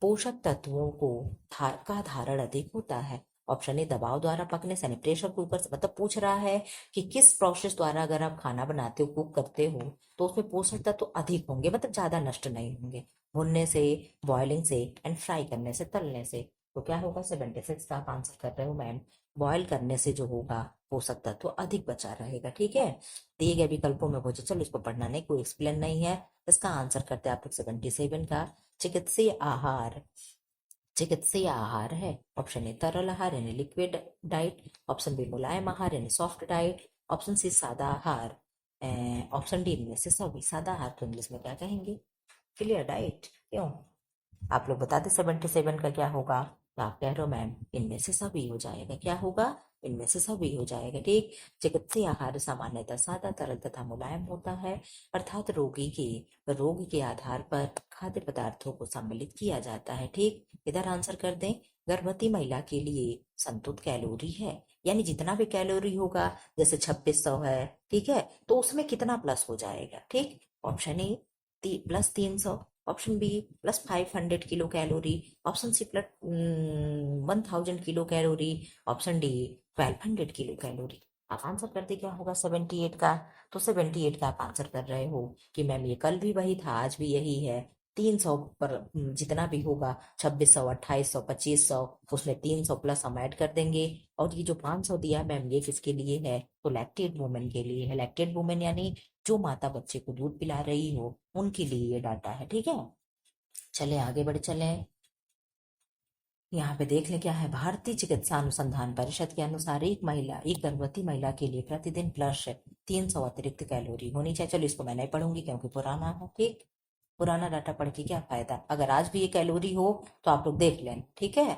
पोषक तत्वों को का धारण अधिक होता है। ऑप्शन ए दबाव द्वारा पकने से, यानी प्रेशर कुकर से, मतलब पूछ रहा है कि किस प्रोसेस द्वारा अगर आप खाना बनाते हो, कुक करते हो, तो उसमें पोषक तत्व अधिक होंगे, मतलब ज्यादा नष्ट नहीं होंगे। भुनने से, बॉइलिंग से, एंड फ्राई करने से, तलने से। तो क्या होगा? 76 का आप आंसर कर रहे हो मैम। बॉयल करने से जो होगा पोषक तत्व अधिक बचा रहेगा। ठीक है, दिए गए विकल्पों में मुझे, चलो इसको पढ़ना नहीं, कोई एक्सप्लेन नहीं है। इसका आंसर करते हैं आप लोग 77 का। चिकित्सीय आहार, चिकित्सीय आहार है। ऑप्शन ए तरल आहार यानी लिक्विड डाइट, ऑप्शन बी मुलायम आहार यानी सॉफ्ट डाइट, ऑप्शन सी सादा आहार, ऑप्शन डी इनमें से सभी। सादा आहार तो इंग्लिश में क्या कहेंगे? Clear diet. क्यों? आप लोग बता दें 77 का क्या होगा? तो आप कह रहे हो मैम इनमें से सभी हो जाएगा। क्या होगा? इनमें से सभी हो जाएगा। ठीक, चिकित्सीय आहार सामान्यतः सादा तरल तथा मुलायम होता है, अर्थात रोगी के रोग के आधार पर खाद्य पदार्थों को सम्मिलित किया जाता है। ठीक, इधर आंसर कर दें। गर्भवती महिला के लिए संतुलित कैलोरी है, यानी जितना भी कैलोरी होगा, जैसे 2600 है, ठीक है, तो उसमें कितना प्लस हो जाएगा? ठीक, option A plus 300, option B plus 500 kilo calorie, option C plus 1000 kilo calorie, option D 1200 kilo calorie. आप आंसर करते क्या होगा 78 का? तो 78 का आप आंसर कर रहे हो कि मैम ये कल भी वही था, आज भी यही है। 300 पर जितना भी होगा, 2600 2800 2500, उसमें 300 प्लस हम ऐड कर देंगे। और ये जो 500 दिया मैम, ये किसके लिए है? तो लैक्टेड वुमेन के लिए है। लैक्टेड वुमेन यानी जो माता बच्चे को दूध पिला रही हो, उनके लिए ये डाटा है। ठीक है, चले आगे बढ़ चले। यहाँ पे देख लें क्या है। भारतीय चिकित्सा अनुसंधान परिषद के अनुसार एक गर्भवती महिला के लिए प्रतिदिन प्लस 300 अतिरिक्त कैलोरी होनी चाहिए। चलो इसको मैं नहीं पढ़ूंगी क्योंकि पुराना है। ठीक, पुराना डाटा पढ़ के क्या फायदा? अगर आज भी ये कैलोरी हो तो आप लोग देख लें। ठीक है,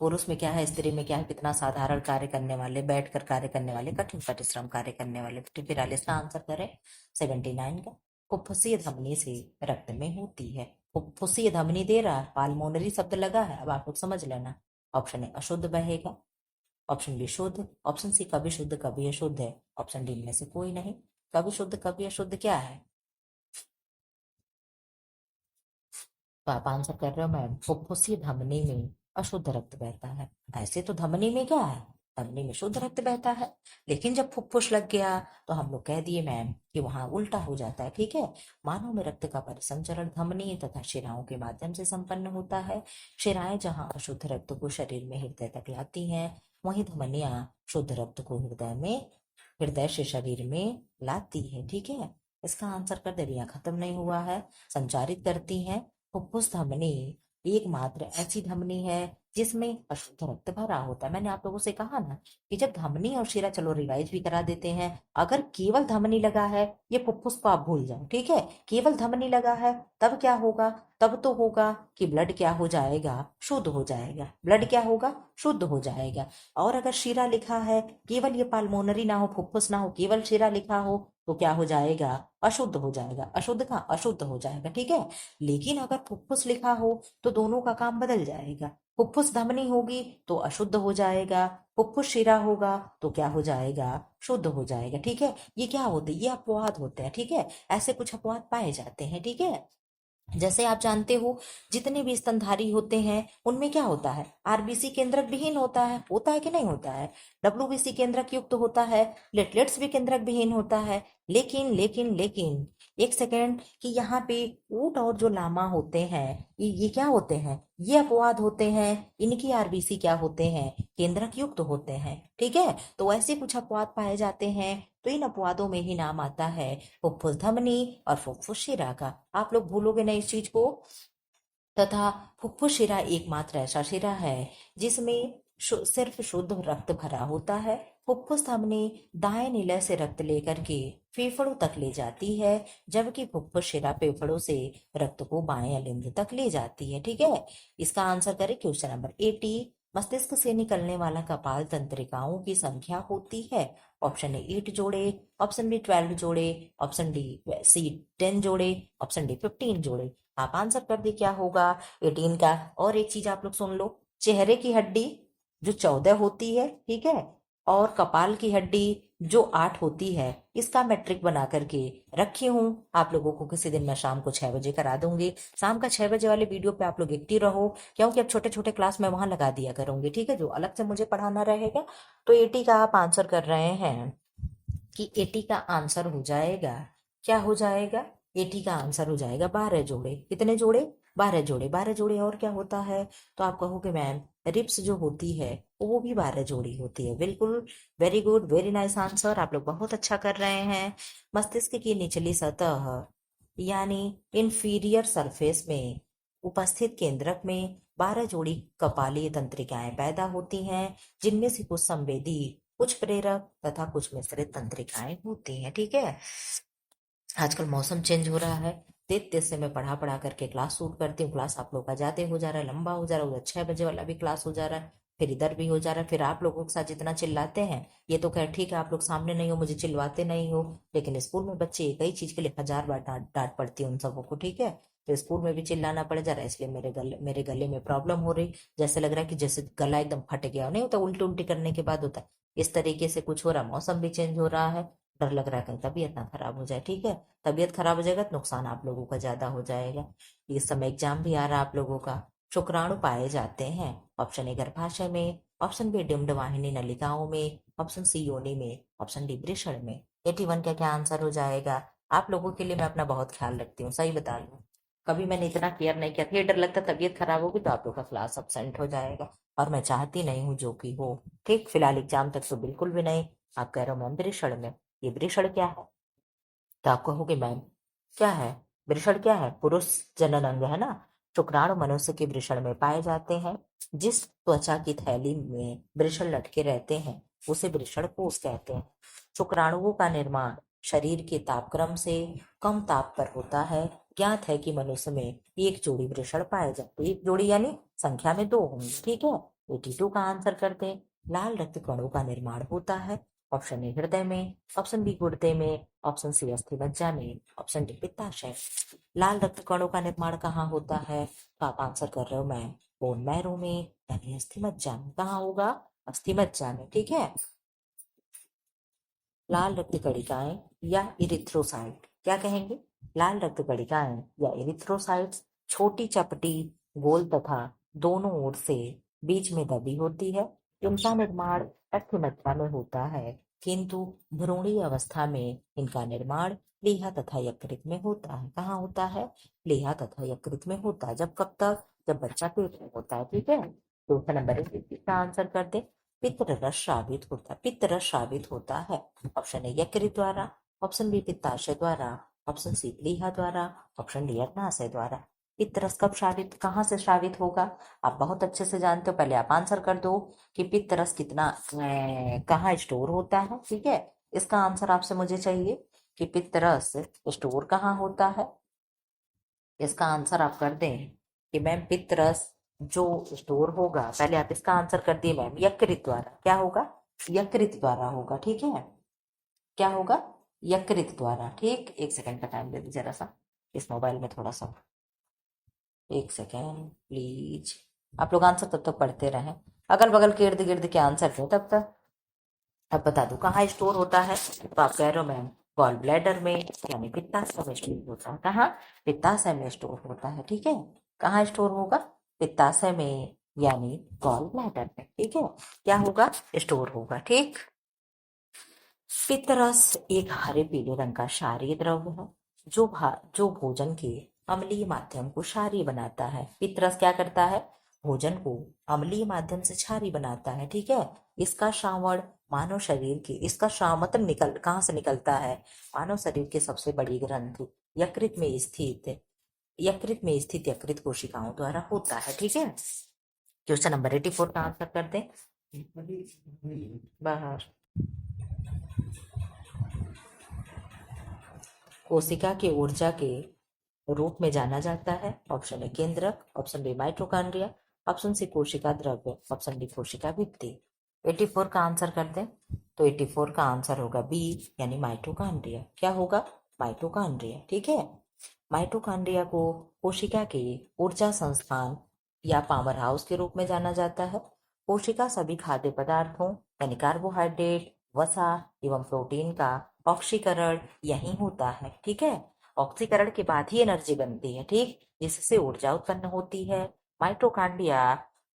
पुरुष में क्या है, स्त्री में क्या है, कितना साधारण कार्य करने वाले, बैठकर कार्य करने वाले, कठिन परिश्रम कार्य करने वाले। तो 42 का आंसर करें 79 का। फुफ्फुसीय धमनी से रक्त में होती है। फुफ्फुसीय धमनी दे रहा है, पाल्मोनरी शब्द लगा है, अब आप लोग समझ लेना। ऑप्शन ए अशुद्ध बहेगा, ऑप्शन बी शुद्ध, ऑप्शन सी कभी शुद्ध कभी अशुद्ध है, ऑप्शन डी में से कोई नहीं। कभी शुद्ध कभी अशुद्ध क्या है? तो आप आंसर कर रहे हो मैम फुफ्फुसीय धमनी में अशुद्ध रक्त बहता है। ऐसे तो धमनी में क्या है, धमनी में शुद्ध रक्त बहता है। लेकिन जब फुफ्फुस लग गया तो हम लोग कह दिए मैम कि वहां उल्टा हो जाता है। ठीक है, मानव में रक्त का परिसंचरण धमनी तथा शिराओं के माध्यम से संपन्न होता है। शिराएं जहां अशुद्ध रक्त को शरीर में हृदय तक लाती हैं, वहीं धमनियां शुद्ध रक्त को हृदय से शरीर में लाती है। ठीक है, इसका आंसर कर दे, यहाँ खत्म नहीं हुआ है। संचारित करती हैं। फुफ्फुस धमनी एकमात्र ऐसी धमनी है जिसमें अशुद्ध रक्त भरा होता है। मैंने आप लोगों से कहा ना कि जब धमनी और शिरा, चलो रिवाइज भी करा देते हैं। अगर केवल धमनी लगा है, ये फुफ्फुस को आप भूल जाओ। ठीक है, केवल धमनी लगा है तब क्या होगा, तब तो होगा कि ब्लड क्या हो जाएगा, शुद्ध हो जाएगा। ब्लड क्या होगा, शुद्ध हो जाएगा। और अगर शिरा लिखा है, केवल ये पाल्मोनरी ना हो, फुफ्फुस ना हो, केवल शिरा लिखा हो, तो क्या हो जाएगा, अशुद्ध हो जाएगा। अशुद्ध का अशुद्ध हो जाएगा। ठीक है, लेकिन अगर फुफ्फुस लिखा हो तो दोनों का काम बदल जाएगा। फुफ्फुस धमनी होगी तो अशुद्ध हो जाएगा, फुफ्फुस शिरा होगा तो क्या हो जाएगा, शुद्ध हो जाएगा। ठीक है, ये क्या होते हैं, ये अपवाद होते हैं। ठीक है, ऐसे कुछ अपवाद पाए जाते हैं। ठीक है, जैसे आप जानते हो जितने भी स्तनधारी होते हैं उनमें क्या होता है, आरबीसी केंद्रक विहीन होता है कि नहीं होता है, डब्ल्यूबीसी केंद्रक युक्त होता है, प्लेटलेट्स भी केंद्रक विहीन होता है। लेकिन लेकिन लेकिन एक सेकेंड, कि यहाँ पे ऊंट और जो लामा होते हैं, ये क्या होते हैं, ये अपवाद होते हैं। इनकी आरबीसी क्या होते हैं, केंद्रक युक्त होते हैं। ठीक है, तो ऐसे कुछ अपवाद पाए जाते हैं। तो इन अपवादों में ही नाम आता है फुफ्फुस धमनी और फुफ्फुस शिरा का। आप लोग भूलोगे नहीं इस चीज को। तथा फुफ्फुस शिरा एकमात्र ऐसा शिरा है जिसमें सिर्फ शुद्ध रक्त भरा होता है। फुफ्फुस धमनी दाएं निलय से रक्त लेकर के फेफड़ों तक ले जाती है, जबकि फुफ्फुस शिरा फेफड़ों से रक्त को बाएं अलिंद तक ले जाती है। ठीक है, इसका आंसर करें क्वेश्चन नंबर 80। मस्तिष्क से निकलने वाला कपाल तंत्रिकाओं की संख्या होती है। ऑप्शन ए 8 जोड़े, ऑप्शन बी 12 जोड़े, ऑप्शन डी सी 10 जोड़े, ऑप्शन डी 15 जोड़े। आप आंसर कर दी क्या होगा, 18 का। और एक चीज आप लोग सुन लो, चेहरे की हड्डी जो 14 होती है, ठीक है, और कपाल की हड्डी जो 8 होती है, इसका मैट्रिक बना करके रखी हूँ। आप लोगों को किसी दिन मैं शाम को 6 बजे करा दूंगी। शाम का 6 बजे वाले वीडियो पे आप लोग एक्टिव रहो, क्योंकि अब छोटे छोटे क्लास मैं वहां लगा दिया करूंगी। ठीक है, जो अलग से मुझे पढ़ाना रहेगा। तो 80 का आप आंसर कर रहे हैं कि 80 का आंसर हो जाएगा, क्या हो जाएगा, 80 का आंसर हो जाएगा 12 जोड़े। कितने जोड़े, 12 जोड़े। 12 जोड़े और क्या होता है, तो आप कहोगे मैम रिप्स जो होती है वो भी 12 जोड़ी होती है। बिल्कुल, very good, very nice answer, आप लोग बहुत अच्छा कर रहे हैं। मस्तिष्क की निचली सतह यानी इंफीरियर सरफेस में उपस्थित केंद्रक में 12 जोड़ी कपालीय तंत्रिकाएं पैदा होती हैं, जिनमें से कुछ संवेदी, कुछ प्रेरक तथा कुछ मिश्रित तंत्रिकाएं होती हैं। ठीक है, आजकल मौसम चेंज हो रहा है, तेज तेज से मैं पढ़ा पढ़ा करके क्लास शूट करती हूँ। क्लास आप लोग का ज्यादा हो जा रहा है, लंबा हो जा रहा है, उधर 6 बजे वाला भी क्लास हो जा रहा है, फिर इधर भी हो जा रहा है। फिर आप लोगों के साथ जितना चिल्लाते हैं, ये तो खैर ठीक है, आप लोग सामने नहीं हो, मुझे चिल्लाते नहीं हो, लेकिन स्कूल में बच्चे एक ही चीज के लिए 1000 बार डांट डांट पड़ती है उन सबों को। ठीक है, तो स्कूल में भी चिल्लाना पड़ जा रहा है, इसलिए मेरे गले में प्रॉब्लम हो रही। जैसे लग रहा है कि जैसे गला एकदम फट गया, नहीं होता उल्टी उल्टी करने के बाद होता है, इस तरीके से कुछ हो रहा। मौसम भी चेंज हो रहा है, डर लग रहा है कहीं तबीयत ना खराब हो जाए। ठीक है, तबीयत खराब हो जाएगा तो नुकसान आप लोगों का ज्यादा हो जाएगा। इस समय एग्जाम भी आ रहा है आप लोगों का। शुक्राणु पाए जाते हैं, ऑप्शन ए गर्भाशय में, ऑप्शन बी डिम्बवाहिनी नलिकाओं में, ऑप्शन सी योनि में, ऑप्शन डी वृषण में। 81 का क्या आंसर हो जाएगा। आप लोगों के लिए मैं अपना बहुत ख्याल रखती हूँ, सही बता रही हूँ। कभी मैंने इतना केयर नहीं किया था, ये डर लगता तबीयत खराब होगी तो आप लोग का क्लास अब्सेंट हो जाएगा, और मैं चाहती नहीं हूँ जो कि हो। ठीक, फिलहाल एग्जाम तक तो बिल्कुल भी नहीं। आप कह रहे हो मैम वृषण में, ये वृषण क्या है, तो आप कहोगे मैम क्या है, वृषण क्या है, पुरुष जनन अंग है ना। शुक्राणु मनुष्य के वृषण में पाए जाते हैं। जिस त्वचा की थैली में वृषण लटके रहते हैं उसे वृषण कोष कहते हैं। शुक्राणुओं का निर्माण शरीर के तापक्रम से कम ताप पर होता है। ज्ञात है कि मनुष्य में एक जोड़ी वृषण पाए जाते हैं, एक जोड़ी यानी संख्या में 2 होंगे। ठीक है, 82 का आंसर करते हैं। लाल रक्त कणों का निर्माण होता है। ऑप्शन ए हृदय में, ऑप्शन बी गुर्दे में, ऑप्शन सी अस्थि मज्जा में, ऑप्शन डी पित्ताशय। लाल रक्त कणों का निर्माण कहाँ होता है, तो आप आंसर कर रहे हो मैं बोन मैरो में, यानी अस्थि मज्जा में। कहाँ होगा, अस्थि मज्जा में। ठीक है, लाल रक्त कणिकाएं या इरिथ्रोसाइट, क्या कहेंगे, लाल रक्त कणिकाएं या इरिथ्रोसाइट्स छोटी चपटी, गोल तथा दोनों ओर से बीच में दबी होती है। इनका निर्माण अर्थमज्जा में होता है, किंतु भ्रूणीय अवस्था में इनका निर्माण प्लीहा तथा यकृत में होता है। कहाँ होता है? प्लीहा तथा यकृत में होता है। जब कब तक? जब बच्चा पेट में होता है। ठीक है, क्वेश्चन नंबर 1 का आंसर कर दे। पितरस स्रावित होता है। पितरस स्रावित होता है। ऑप्शन ए यकृत द्वारा, ऑप्शन बी पित्ताशय द्वारा, ऑप्शन सी प्लीहा द्वारा, ऑप्शन डी अग्नाशय द्वारा। पित्तरस कब स्रावित, कहाँ से स्रावित होगा? आप बहुत अच्छे से जानते हो। पहले आप आंसर कर दो कि पित्तरस कितना कहाँ स्टोर होता है। ठीक है, इसका आंसर आपसे मुझे चाहिए कि पित्तरस स्टोर कहाँ होता है। इसका आंसर आप कर दें कि मैम पित्तरस जो स्टोर होगा, पहले आप इसका आंसर कर दिए मैम यकृत द्वारा। क्या होगा? यकृत द्वारा होगा। ठीक है, क्या होगा? यकृत द्वारा। ठीक, 1 सेकंड का टाइम दे दीजिए जरा सा इस मोबाइल में थोड़ा सा। 1 सेकंड प्लीज। आप लोग आंसर तब तक पढ़ते रहें, अगल बगल के इर्द गिर्द के आंसर दें तब तक। अब बता दो कहाँ स्टोर होता है, तो आप कह रहे हो मैम गॉल ब्लैडर में, यानी पित्ताशय में स्टोर होता है। कहाँ? पित्ताशय में स्टोर होता है। ठीक है, कहाँ स्टोर होगा? पित्ताशय में, यानी गॉल ब्लैडर में। ठीक है, क्या होगा? स्टोर होगा। ठीक, पित्तरस एक हरे पीले रंग का क्षारीय द्रव्य है जो भोजन के अम्लीय माध्यम को क्षारीय बनाता है। पित्तरस क्या करता है? भोजन को अम्लीय माध्यम से क्षारीय बनाता है। ठीक है, इसका श्रावण मानव शरीर की, इसका श्राव मतलब निकल कहाँ से निकलता है? मानव शरीर की सबसे बड़ी ग्रंथि यकृत में स्थित यकृत कोशिकाओं द्वारा होता है। ठीक है, क्वेश्चन नंबर 84 का आंसर कर दें बाहर। कोशिका के ऊर्जा के रूप में जाना जाता है। ऑप्शन ए केंद्रक, option B mitochondria, option C कोशिका द्रव्य, ऑप्शन डी कोशिका भित्ति। 84 का आंसर कर दें तो 84 का आंसर होगा बी, यानी माइटोकॉन्ड्रिया। क्या होगा? माइटोकॉन्ड्रिया। ठीक है, माइटोकॉन्ड्रिया को कोशिका के ऊर्जा संस्थान या पावर हाउस के रूप में जाना जाता है। कोशिका सभी खाद्य पदार्थों यानी कार्बोहाइड्रेट, वसा एवं प्रोटीन का ऑक्सीकरण यही होता है। ठीक है, ऑक्सीकरण के बाद ही एनर्जी बनती है। ठीक, जिससे ऊर्जा उत्पन्न होती है। माइटोकॉन्ड्रिया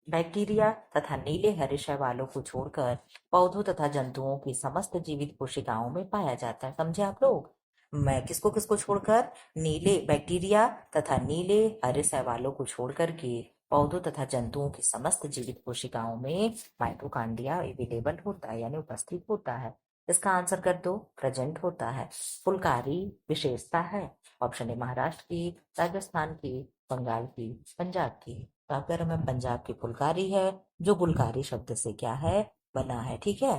बैक्टीरिया तथा नीले हरे शैवालों को छोड़कर पौधों तथा जंतुओं की समस्त जीवित कोशिकाओं में पाया जाता है। समझे आप लोग? मैं किसको किसको छोड़कर? नीले बैक्टीरिया तथा नीले हरे शैवालों को छोड़कर के पौधों तथा जंतुओं की समस्त जीवित कोशिकाओं में माइटोकॉन्ड्रिया अवेलेबल होता है, यानी उपस्थित होता है। इसका आंसर कर दो, प्रेजेंट होता है। फुलकारी विशेषता है। ऑप्शन ए महाराष्ट्र की, राजस्थान की, बंगाल की, पंजाब की। तो आप कह रहे हो मैं पंजाब की फुलकारी है, जो गुलकारी शब्द से क्या है? बना है। ठीक है,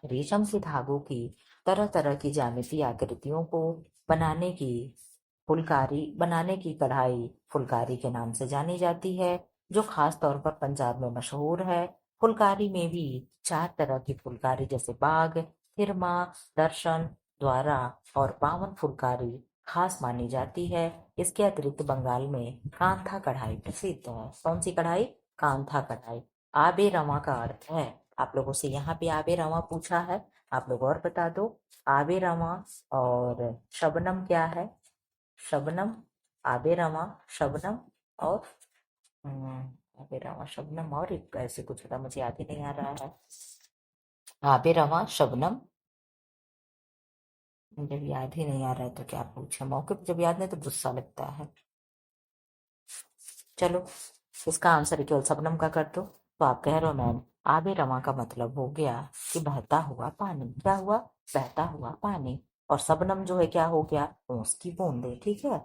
रेशम के धागों की तरह तरह की ज्यामितीय आकृतियों को बनाने की कढ़ाई फुलकारी के नाम से जानी जाती है, जो खास तौर पर पंजाब में मशहूर है। फुलकारी में भी 4 तरह की फुलकारी जैसे बाग, हिरमा, दर्शन, द्वारा और पावन फुलकारी खास मानी जाती है। इसके अतिरिक्त बंगाल में कांथा कढ़ाई प्रसिद्ध है। कौन सी कढ़ाई? कांथा कढ़ाई। आबे रवा का अर्थ है, आप लोगों से यहाँ पे आबे रवा पूछा है, आप लोग और बता दो। आबे रवा और शबनम क्या है? शबनम, आबे रवा, शबनम और आबे रवा शबनम और एक ऐसे कुछ था, मुझे याद ही नहीं आ रहा है। आबे रवा शबनम, जब याद ही नहीं आ रहा है तो क्या पूछे, मौके पर जब याद नहीं तो गुस्सा लगता है। चलो, इसका आंसर केवल शबनम का कर दो। तो आप कह रहे हो मैम आबे रवा का मतलब हो गया कि बहता हुआ पानी। क्या हुआ? बहता हुआ पानी। और शबनम जो है क्या हो गया? उसकी बूंदे। ठीक है,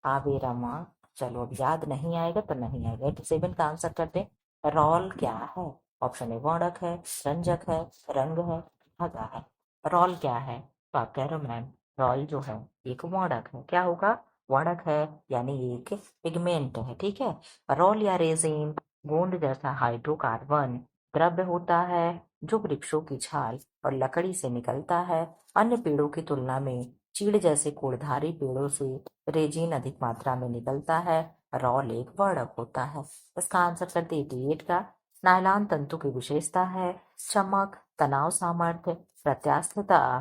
आबे रमा। चलो, अब याद नहीं आएगा तो नहीं आएगा। 87 का आंसर कर दे। रॉल क्या है? ऑप्शन ए वर्णक है, रंजक है, रंग है, धागा है। रॉल क्या है? तो आप कह रहे हो मैम रॉल जो है एक वर्णक है। क्या होगा? वर्णक है, यानी एक पिगमेंट है। ठीक है, रॉल या रेजिन गोंद जैसा हाइड्रोकार्बन द्रव्य होता है, जो वृक्षों की छाल और लकड़ी से निकलता है। अन्य पेड़ों की तुलना में चीड़ जैसे कोड़धारी पेड़ों से रेजिन अधिक मात्रा में निकलता है। रॉल एक वर्णक होता है। इसका आंसर करते 88 का। नायलॉन तंतु की विशेषता है चमक, तनाव सामर्थ्य, प्रत्यास्थता,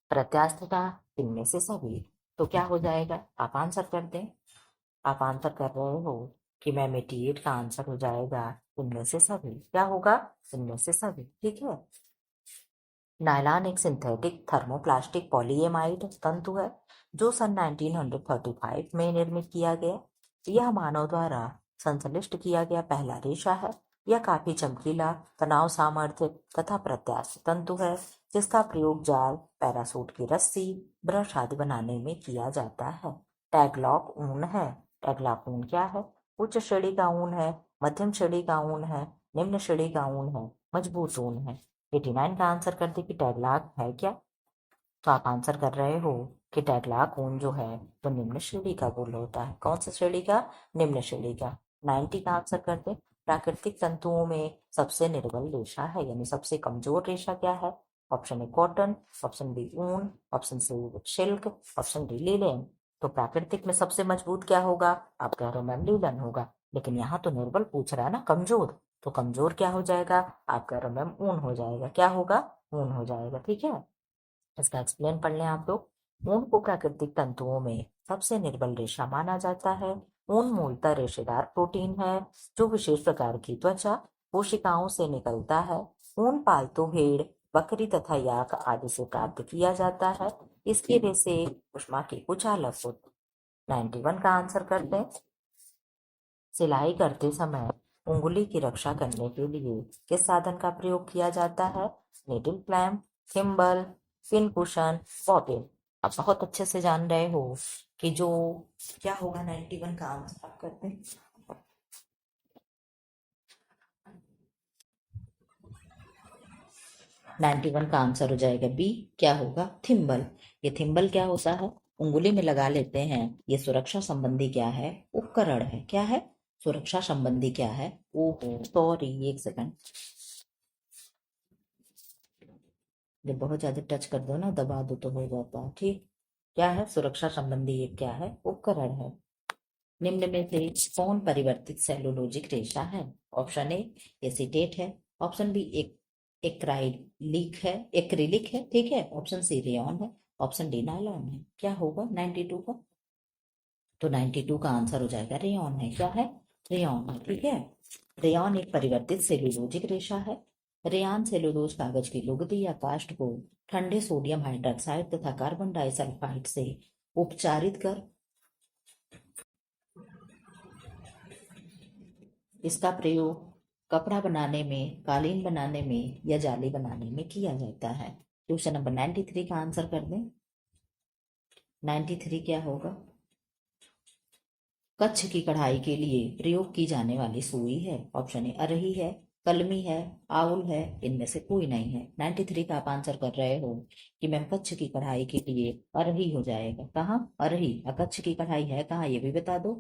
प्रत्यास्थता, इनमें से सभी। तो क्या हो जाएगा? आप आंसर कर दें। आप आंसर कर रहे हो कि मैम 88 का आंसर हो जाएगा इनमें से सभी। क्या होगा? इनमें से सभी। ठीक है। नायलॉन एक सिंथेटिक थर्मोप्लास्टिक पॉलीएमाइड तंतु है जो सन 1935 में निर्मित किया गया। यह मानव द्वारा संश्लिष्ट किया गया पहला रेशा है। यह काफी चमकीला, तनाव सामर्थ्य तथा प्रत्यास्थ तंतु है जिसका प्रयोग जाल, पैरासूट की रस्सी, ब्रश आदि बनाने में किया जाता है। टैगलॉक ऊन है। टैगलॉक ऊन क्या है? उच्च श्रेणी का ऊन है, मध्यम श्रेणी का ऊन है, निम्न श्रेणी का ऊन है, मजबूत ऊन है। 89 का आंसर कर दे कि टैगलॉक है क्या? तो आप आंसर कर रहे हो कि टैगलॉक ऊन जो है वो निम्न श्रेणी का वूल होता है। कौन सा श्रेणी का? निम्न श्रेणी का। 90 का आंसर कर दे। प्राकृतिक तंतुओं में सबसे निर्बल रेशा है यानी सबसे कमजोर रेशा क्या है? Option A cotton, option B ऊन, option C silk, option D linen. तो प्राकृतिक में सबसे मजबूत क्या होगा? आप कह रहे हो मैम लिनन होगा, लेकिन यहाँ तो निर्बल पूछ रहा है ना, कमजोर। तो कमजोर क्या हो जाएगा? आप कह रहे हो मैम ऊन हो जाएगा। क्या होगा? ऊन हो जाएगा। ठीक है। इसका एक्सप्लेन पढ़ लें आप लोग। ऊन को प्राकृतिक तंतुओं में सबसे निर्बल रेशा माना जाता है। ऊन मूलतः रेशेदार प्रोटीन है जो विशेष प्रकार की त्वचा कोशिकाओं से निकलता है। ऊन पालतू भेड़, बकरी तथा याक आदि से प्राप्त किया जाता है। इसकी रेशे ऊष्मा की कुछ अलग होती। 91 का आंसर करते हैं। सिलाई करते समय उंगली की रक्षा करने के लिए किस साधन का प्रयोग किया जाता है? Needle clamp, thimble, pin cushion, bobbin. आप बहुत अच्छे से जान रहे हो कि जो क्या होगा 91 का आंसर। आप करते हैं 91 का आंसर हो जाएगा बी। क्या होगा? थिम्बल। ये थिम्बल क्या होता है? उंगली में लगा लेते हैं। ये सुरक्षा संबंधी क्या है? उपकरण है। क्या है? सुरक्षा संबंधी क्या है? ओहो सॉरी, एक सेकंड। जब बहुत ज्यादा टच कर दो ना, दबा दो तो हो जाता है। ठीक। क्या है? सुरक्षा संबंधी एक क्या है? उपकरण है। निम्न में से कौन परिवर्तित सेलुलोजिक रेशा है? ऑप्शन ए एसीटेट है, ऑप्शन बी एक एक्राइलिक है, एक्रिलिक है, ठीक है, ऑप्शन सी रेयॉन है, ऑप्शन डी नायलॉन है। क्या होगा 92 का? तो 92 का आंसर हो जाएगा रेयॉन है। क्या है? रेयॉन है। ठीक है। रेयॉन एक परिवर्तित सेलुलोजिक रेशा है। रेयॉन सेलुलोज कागज की लुगदी या काष्ठ को ठंडे सोडियम हाइड्रोक्साइड तथा कार्बन डाइसल्फाइड से उपचारित कर इसका प्रयोग कपड़ा बनाने में, कालीन बनाने में या जाली बनाने में किया जाता है। क्वेश्चन नंबर 93 का आंसर कर दें। 93 क्या होगा? कच्छ की कढ़ाई के लिए प्रयोग की जाने वाली सुई है। ऑप्शन ए अरही है, कलमी है, आउल है, इनमें से कोई नहीं है। 93 का आप आंसर कर रहे हो कि मैम कच्छ की कढ़ाई के लिए अरही हो जाएगा। कहाँ अरही? कच्छ की कढ़ाई है कहाँ ये भी बता दो।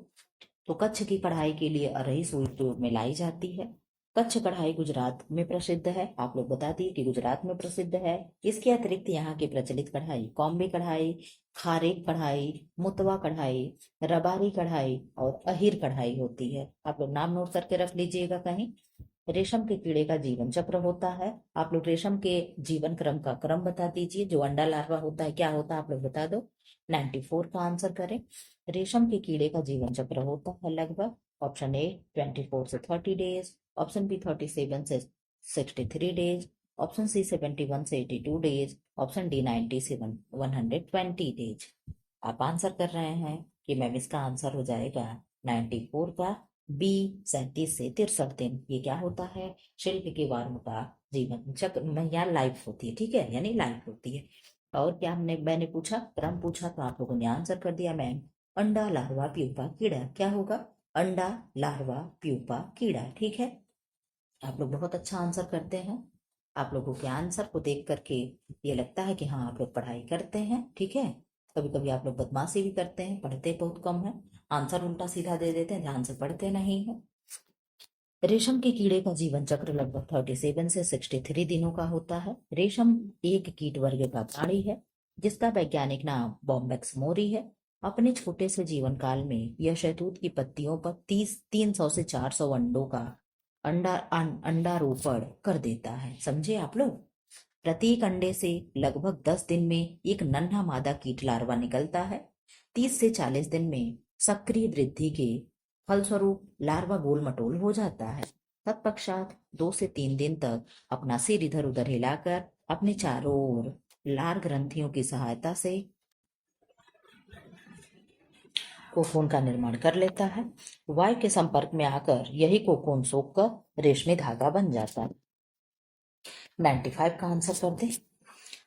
तो कच्छ की कढ़ाई के लिए अरही सुई प्रयोग में लाई जाती है। कच्छ कढ़ाई गुजरात में प्रसिद्ध है। आप लोग बता दिए कि गुजरात में प्रसिद्ध है। इसके अतिरिक्त यहाँ की प्रचलित कढ़ाई कॉम्बे कढ़ाई, खारेक कढ़ाई, मुतवा कढ़ाई, रबारी कढ़ाई और अहिर कढ़ाई होती है। आप लोग नाम नोट करके रख लीजिएगा कहीं। रेशम के कीड़े का जीवन चक्र होता है। आप लोग रेशम के जीवन क्रम का क्रम बता दीजिए। जो अंडा लार्वा होता है क्या होता है? आप लोग बता दो। 94 का आंसर करें। रेशम के कीड़े का जीवन चक्र होता है लगभग, ऑप्शन ए 24 से 30 डेज, ऑप्शन बी 37 से 63 डेज, ऑप्शन सी 71 से 82 डेज, ऑप्शन डी 90 से 120 डेज। आप आंसर कर रहे हैं कि मैम इसका आंसर हो जाएगा 94 का बी 37 से 63 दिन। ये क्या होता है? शिल्प के वार्म का जीवन चक्र में या लाइफ होती है। ठीक है, यानी लाइफ होती है। और क्या मैंने पूछा, क्रम पूछा, तो आप लोगों ने आंसर कर दिया मैम। अंडा, लार्वा, प्यूपा, कीड़ा। क्या होगा? अंडा, लार्वा, प्यूपा, कीड़ा। ठीक है। आप लोग बहुत अच्छा आंसर करते हैं। आप लोगों के आंसर को देख करके ये लगता है कि हाँ आप लोग पढ़ाई करते हैं। ठीक है। कभी कभी आप लोग बदमाशी भी करते हैं, पढ़ते बहुत कम है, आंसर उल्टा सीधा दे देते हैं, ध्यान से पढ़ते नहीं है। रेशम के कीड़े का जीवन चक्र लगभग 37 से 63 दिनों का होता है। रेशम एक कीट वर्ग का प्राणी है जिसका वैज्ञानिक नाम बॉम्बेक्स मोरी है। अपने छोटे से जीवन काल में यह शहतूत की पत्तियों पर 300 से 400 अंडों का अंडारोपण कर देता है। समझे आप लोग? प्रत्येक अंडे से लगभग 10 दिन में एक नन्हा मादा कीट लार्वा निकलता है। 30 से 40 दिन में सक्रिय वृद्धि के फलस्वरूप लार्वा गोल मटोल हो जाता है। तत्पश्चात 2 से 3 दिन तक अपना सिर इधर उधर हिलाकर अपने चारों ओर लार ग्रंथियों की सहायता से कोकून का निर्माण कर लेता है। वायु के संपर्क में आकर यही कोकून सोखकर रेशमी धागा बन जाता है। 95 का आंसर कर दे।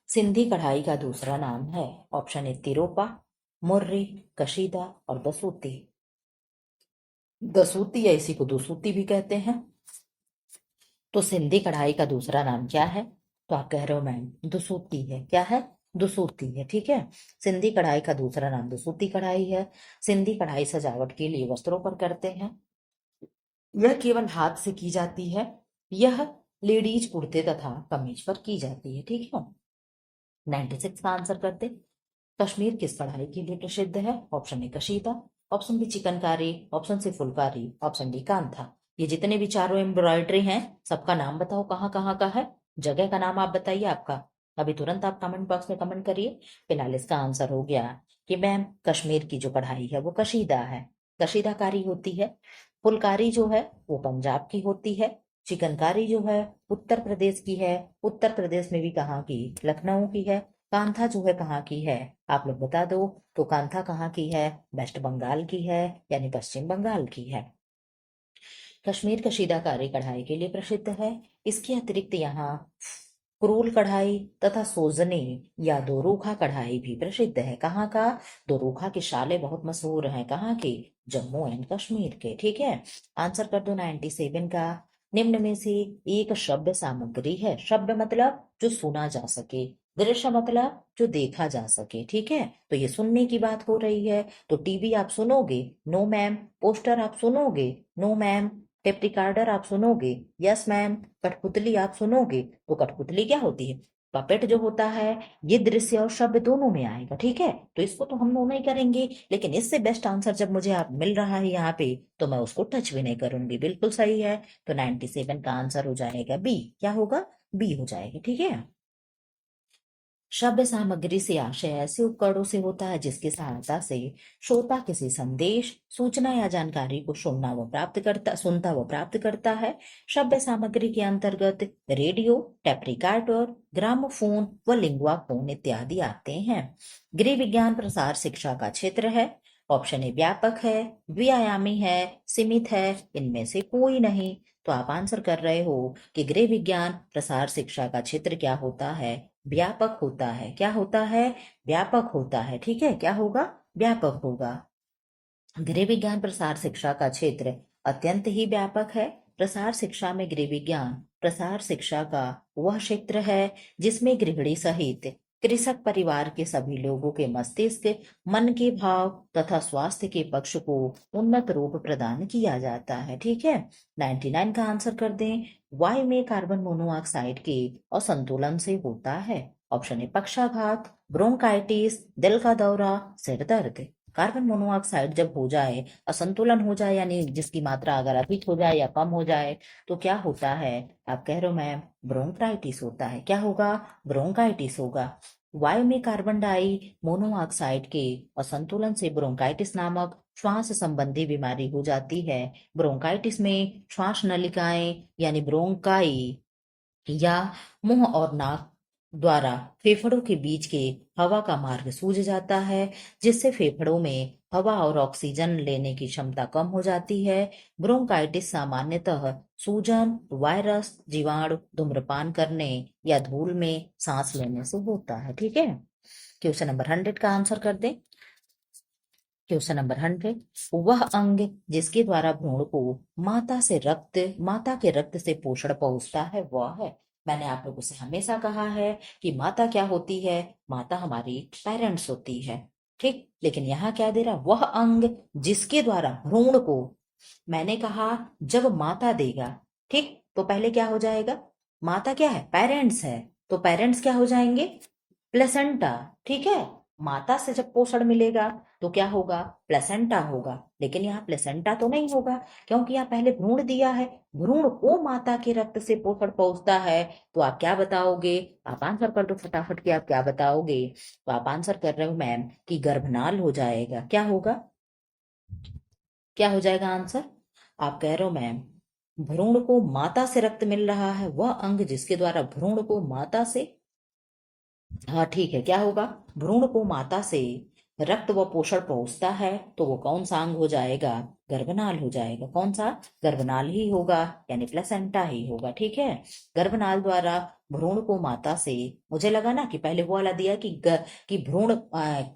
सिंधी कढ़ाई का दूसरा नाम है ऑप्शन ए तिरोपा, मुर्री, कशीदा और दसूती। दसूती या इसी को दुसूती भी कहते हैं। तो सिंधी कढ़ाई का दूसरा नाम क्या है? तो आप कह रहे हो मैम दुसूती है। क्या है? दुसूती है। ठीक है, सिंधी कढ़ाई का दूसरा नाम दुसूती कढ़ाई है। सिंधी कढ़ाई सजावट के लिए वस्त्रों पर करते हैं। यह केवल हाथ से की जाती है। यह लेडीज कुर्ते तथा कमीज पर की जाती है। ठीक है, 96 का आंसर करते। कश्मीर किस कढ़ाई के लिए प्रसिद्ध है? Option A kashida, option B chikankari, option C phulkari, option D kantha. ये जितने भी चारों एम्ब्रॉयडरी हैं सबका नाम बताओ कहाँ कहाँ का है, जगह का नाम आप बताइए आपका। अभी तुरंत आप कमेंट बॉक्स में कमेंट करिए। फिलहाल इसका आंसर हो गया कि मैम कश्मीर की जो कढ़ाई है वो कशीदा है, कशीदाकारी होती है। फुलकारी जो है वो पंजाब की होती है। चिकनकारी जो है उत्तर प्रदेश की है। उत्तर प्रदेश में भी कहाँ की? लखनऊ की है। कांथा जो है कहाँ की है? आप लोग बता दो। तो कांथा कहाँ की है? वेस्ट बंगाल की है, यानी पश्चिम बंगाल की है। कश्मीर कशीदाकारी कढ़ाई के लिए प्रसिद्ध है। इसके अतिरिक्त यहाँ क्रूल कढ़ाई तथा सोजनी या दोरूखा कढ़ाई भी प्रसिद्ध है। कहाँ का? दोरूखा की शालें बहुत मशहूर हैं। कहाँ की? जम्मू एंड कश्मीर के। ठीक है, आंसर कर दो 97 का। निम्न में से एक शब्द सामग्री है। शब्द मतलब जो सुना जा सके, दृश्य मतलब जो देखा जा सके। ठीक है, तो ये सुनने की बात हो रही है। तो टीवी आप सुनोगे? No ma'am. पोस्टर आप सुनोगे? No ma'am. टेप रिकॉर्डर आप सुनोगे? Yes ma'am. कठपुतली आप सुनोगे? तो कठपुतली क्या होती है? पपेट जो होता है ये दृश्य और शब्द दोनों में आएगा। ठीक है, तो इसको तो हम दोनों ही करेंगे, लेकिन इससे बेस्ट आंसर जब मुझे आप मिल रहा है यहाँ पे तो मैं उसको टच भी नहीं करूंगी। बिल्कुल सही है। तो 97 का आंसर हो जाएगा बी। क्या होगा? बी हो जाएगा। ठीक है, श्रव्य सामग्री से आशय ऐसे उपकरणों से होता है जिसकी सहायता से श्रोता किसी संदेश, सूचना या जानकारी को सुनता व प्राप्त करता है। श्रव्य सामग्री के अंतर्गत रेडियो, टेप रिकॉर्डर, ग्रामोफोन व लिंगुआ फोन इत्यादि आते हैं। गृह विज्ञान प्रसार शिक्षा का क्षेत्र है। ऑप्शन ए व्यापक है, द्विआयामी है, सीमित है, इनमें से कोई नहीं। तो आप आंसर कर रहे हो कि गृह विज्ञान प्रसार शिक्षा का क्षेत्र क्या होता है? व्यापक होता है। क्या होता है? व्यापक होता है। ठीक है, क्या होगा? व्यापक होगा। गृह विज्ञान प्रसार शिक्षा का क्षेत्र अत्यंत ही व्यापक है। प्रसार शिक्षा में गृह विज्ञान प्रसार शिक्षा का वह क्षेत्र है जिसमें गृहिणी सहित कृषक परिवार के सभी लोगों के मस्तिष्क, मन के भाव तथा स्वास्थ्य के पक्ष को उन्नत रूप प्रदान किया जाता है। ठीक है, 99 का आंसर कर दें। वायु में कार्बन मोनोऑक्साइड के असंतुलन से होता है। ऑप्शन ए पक्षाघात, ब्रोंकाइटिस, दिल का दौरा, सिर दर्द। कार्बन मोनोऑक्साइड जब हो जाए, असंतुलन हो जाए, यानी जिसकी मात्रा अगर अधिक हो जाए या कम हो जाए तो क्या होता है? आप कह रहे हो मैम ब्रोंकाइटिस होता है। क्या होगा? ब्रोंकाइटिस होगा। वायु में कार्बन डाई मोनोऑक्साइड के असंतुलन से ब्रोंकाइटिस नामक श्वास संबंधी बीमारी हो जाती है। ब्रोंकाइटिस में श्वास नलिकाएं यानी ब्रोंकाई या मुंह और नाक द्वारा फेफड़ों के बीच के हवा का मार्ग सूज जाता है, जिससे फेफड़ों में हवा और ऑक्सीजन लेने की क्षमता कम हो जाती है। ब्रोंकाइटिस सामान्यतः सूजन, वायरस, जीवाणु, धूम्रपान करने या धूल में सांस लेने से होता है। ठीक है, क्वेश्चन नंबर 100 का आंसर कर दे। क्वेश्चन नंबर 100, वह अंग जिसके द्वारा भ्रूण को माता के रक्त से पोषण पहुंचता है वह है। मैंने आप लोगों से हमेशा कहा है कि माता क्या होती है? माता हमारी पेरेंट्स होती है। ठीक, लेकिन यहाँ क्या दे रहा? वह अंग जिसके द्वारा भ्रूण को, मैंने कहा जब माता देगा, ठीक, तो पहले क्या हो जाएगा? माता क्या है? पेरेंट्स है। तो पेरेंट्स क्या हो जाएंगे? प्लेसेंटा। ठीक है, माता से जब पोषण मिलेगा तो क्या होगा? प्लेसेंटा होगा। लेकिन यहाँ प्लेसेंटा तो नहीं होगा, क्योंकि यहाँ पहले भ्रूण दिया है। भ्रूण को माता के रक्त से पोषण पहुंचता है। तो आप क्या बताओगे? आप आंसर कर दो फटाफट कि आप क्या बताओगे। तो आप आंसर कर रहे हो मैम कि गर्भनाल हो जाएगा। क्या होगा? क्या हो जाएगा आंसर? आप कह रहे हो मैम भ्रूण को माता से रक्त मिल रहा है, वह अंग जिसके द्वारा भ्रूण को माता से, हाँ ठीक है, क्या होगा? भ्रूण को माता से रक्त व पोषण पहुंचता है तो वो कौन सा अंग हो जाएगा? गर्भनाल हो जाएगा। कौन सा? गर्भनाल ही होगा, यानी प्लेसेंटा ही होगा। ठीक है, गर्भनाल द्वारा भ्रूण को माता से, मुझे लगा ना कि पहले वो वाला दिया कि भ्रूण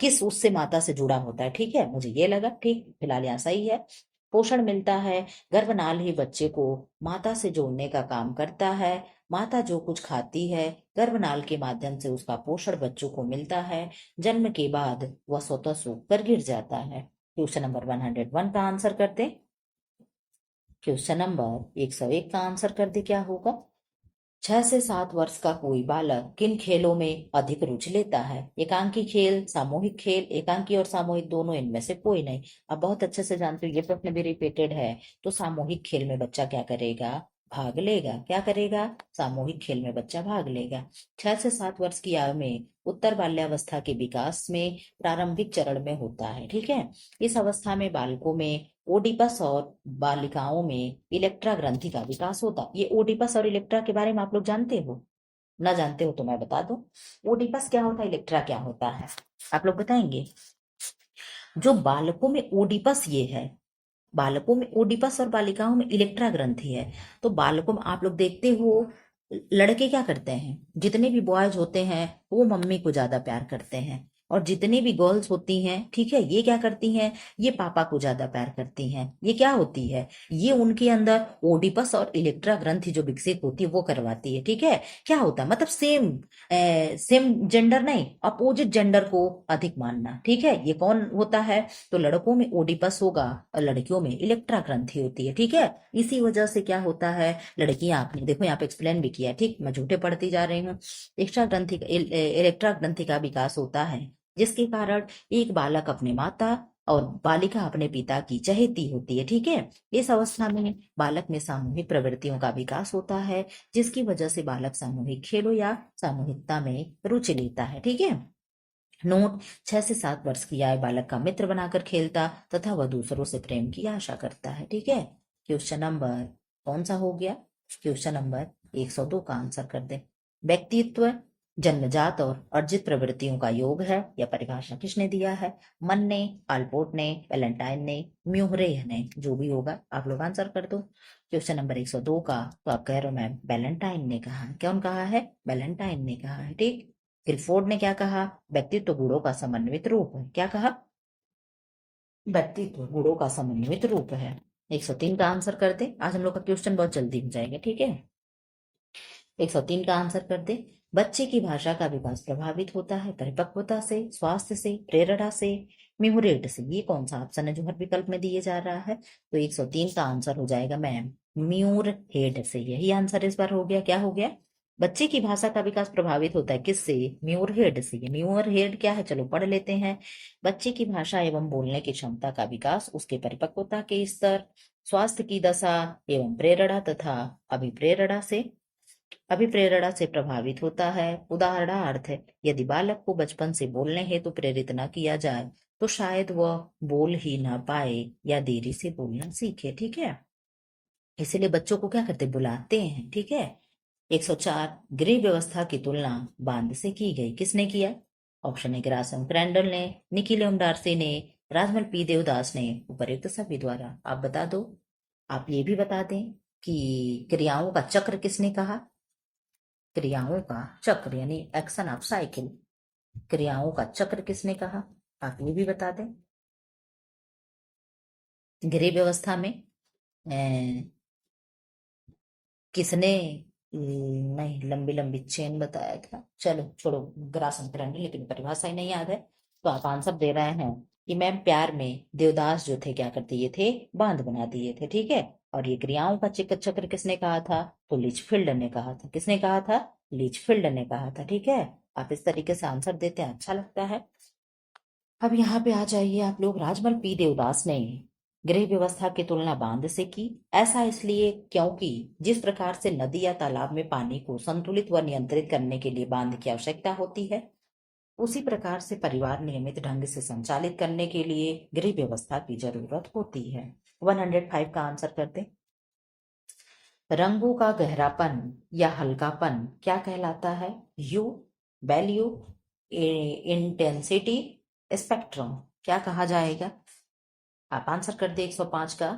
किस उससे माता से जुड़ा होता है। ठीक है, मुझे ये लगा। ठीक, फिलहाल यहाँ सही है। पोषण मिलता है, गर्भनाल ही बच्चे को माता से जोड़ने का काम करता है। माता जो कुछ खाती है गर्भनाल के माध्यम से उसका पोषण बच्चों को मिलता है। जन्म के बाद वह स्वतः सूख कर गिर जाता है। क्वेश्चन नंबर 101 का आंसर करते। क्वेश्चन नंबर 101 का आंसर कर दे, क्या होगा? 6 से 7 वर्ष का कोई बालक किन खेलों में अधिक रुचि लेता है? एकांकी खेल, सामूहिक खेल, एकांकी और सामूहिक दोनों, इनमें से कोई नहीं। अब बहुत अच्छे से जानते हो ये प्रश्न भी रिपीटेड है। तो सामूहिक खेल में बच्चा क्या करेगा? भाग लेगा। क्या करेगा? सामूहिक खेल में बच्चा भाग लेगा। 6 से 7 वर्ष की आयु में उत्तर बाल्यावस्था के विकास में प्रारंभिक चरण में होता है। ठीक है, इस अवस्था में बालकों में ओडिपस और बालिकाओं में इलेक्ट्रा ग्रंथि का विकास होता। ये ओडिपस और इलेक्ट्रा के बारे में आप लोग जानते हो? ना जानते हो तो मैं बता दूं, ओडिपस क्या होता है, इलेक्ट्रा क्या होता है, आप लोग बताएंगे? जो बालकों में ओडिपस ये है, बालकों में ओडिपस और बालिकाओं में इलेक्ट्रा ग्रंथि है। तो बालकों में आप लोग देखते हो लड़के क्या करते हैं, जितने भी बॉयज होते हैं वो मम्मी को ज्यादा प्यार करते हैं, और जितनी भी गर्ल्स होती हैं, ठीक है, ये क्या करती हैं? ये पापा को ज्यादा प्यार करती हैं। ये क्या होती है? ये उनके अंदर ओडिपस और इलेक्ट्रा ग्रंथि जो विकसित होती है वो करवाती है। ठीक है, क्या होता है मतलब सेम सेम जेंडर नहीं, अपोजिट जेंडर को अधिक मानना। ठीक है, ये कौन होता है? तो लड़कों में ओडिपस होगा और लड़कियों में इलेक्ट्रा ग्रंथि होती है। ठीक है, इसी वजह से क्या होता है, लड़कियां, आपने देखो यहाँ पे एक्सप्लेन भी किया है। ठीक, मैं झूठे पढ़ती जा रही हूँ। इलेक्ट्रा ग्रंथि का विकास होता है जिसके कारण एक बालक अपने माता और बालिका अपने पिता की चहेती होती है। ठीक है, इस अवस्था में बालक में सामूहिक प्रवृत्तियों का विकास होता है जिसकी वजह से बालक सामूहिक खेलों या सामूहिकता में रुचि लेता है। ठीक है, नोट, 6 से 7 वर्ष की आयु बालक का मित्र बनाकर खेलता तथा वह दूसरों से प्रेम की आशा करता है। ठीक है, क्वेश्चन नंबर कौन सा हो गया? क्वेश्चन नंबर 102 का आंसर कर दे। व्यक्तित्व जन्मजात और अर्जित प्रवृत्तियों का योग है, यह परिभाषा किसने दिया है? मन ने, आल्पोर्ट ने, वैलेंटाइन ने, म्यूहरे ने, जो भी होगा आप लोग आंसर कर दो। क्वेश्चन नंबर 102 का तो आप कह रहे हो मैम वैलेंटाइन ने कहा। कौन कहा है? वैलेंटाइन ने कहा है। ठीक, गिलफोर्ड ने क्या कहा? व्यक्तित्व गुणों का समन्वित रूप है। क्या कहा? व्यक्तित्व गुणों का समन्वित रूप है। 103 का आंसर कर दे, आज हम लोग का क्वेश्चन बहुत जल्दी हो जाएगा। ठीक है, 103 का आंसर कर दे। बच्चे की भाषा का विकास प्रभावित होता है परिपक्वता से, स्वास्थ्य से, प्रेरणा से, म्यूरेट से। ये कौन सा ऑप्शन है जो हर विकल्प में दिए जा रहा है? तो 103 का आंसर हो जाएगा मैम म्यूर हेड से। यही आंसर इस बार हो गया। क्या हो गया? बच्चे की भाषा का विकास प्रभावित होता है किससे? म्यूर हेड से। म्यूर हेड क्या है, चलो पढ़ लेते हैं। बच्चे की भाषा एवं बोलने की क्षमता का विकास उसके परिपक्वता के स्तर, स्वास्थ्य की दशा एवं प्रेरणा तथा अभिप्रेरणा से अभिप्रेरणा से प्रभावित होता है। उदाहरणार्थ, यदि बालक को बचपन से बोलने हेतु प्रेरित न किया जाए तो शायद वह बोल ही ना पाए या देरी से बोलना सीखे। ठीक है, इसीलिए बच्चों को क्या करते, बुलाते हैं। ठीक है, 104, गृह व्यवस्था की तुलना बांध से की गई। किसने किया? ऑप्शन ए ग्रासम क्रैंडल ने, निकी डार्सी ने, राजमल पी देवदास ने, उपर्युक्त सभी द्वारा। आप बता दो। आप ये भी बता दें कि क्रियाओं का चक्र किसने कहा? क्रियाओं का चक्र यानी एक्शन ऑफ साइकिल, क्रियाओं का चक्र किसने कहा? आप ये भी बता दें। गृह व्यवस्था में किसने नहीं, लंबी लंबी चेन बताया था। चलो छोड़ो, ग्रासम करंडी, लेकिन परिभाषा ही नहीं याद है। तो आप आंसर दे रहे हैं कि मैम प्यार में देवदास जो थे क्या करते ये थे, बांध बना दिए थे। ठीक है, और ये क्रियाओं का चक्र चक्र किसने कहा था? तो लीचफील्ड ने कहा था। किसने कहा था? लीचफील्ड ने कहा था। ठीक है, आप इस तरीके से आंसर देते हैं, अच्छा लगता है। अब यहाँ पे आ जाइए आप लोग। राजमल पी देवदास ने गृह व्यवस्था की तुलना बांध से की। ऐसा इसलिए क्योंकि जिस प्रकार से नदी या तालाब में पानी को संतुलित व नियंत्रित करने के लिए बांध की आवश्यकता होती है, उसी प्रकार से परिवार नियमित ढंग से संचालित करने के लिए गृह व्यवस्था की जरूरत होती है। 105 का आंसर करते। रंगों का गहरापन या हल्कापन क्या कहलाता है? यू, वैल्यू, इंटेंसिटी, स्पेक्ट्रम, क्या कहा जाएगा? आप आंसर कर दे 105 का।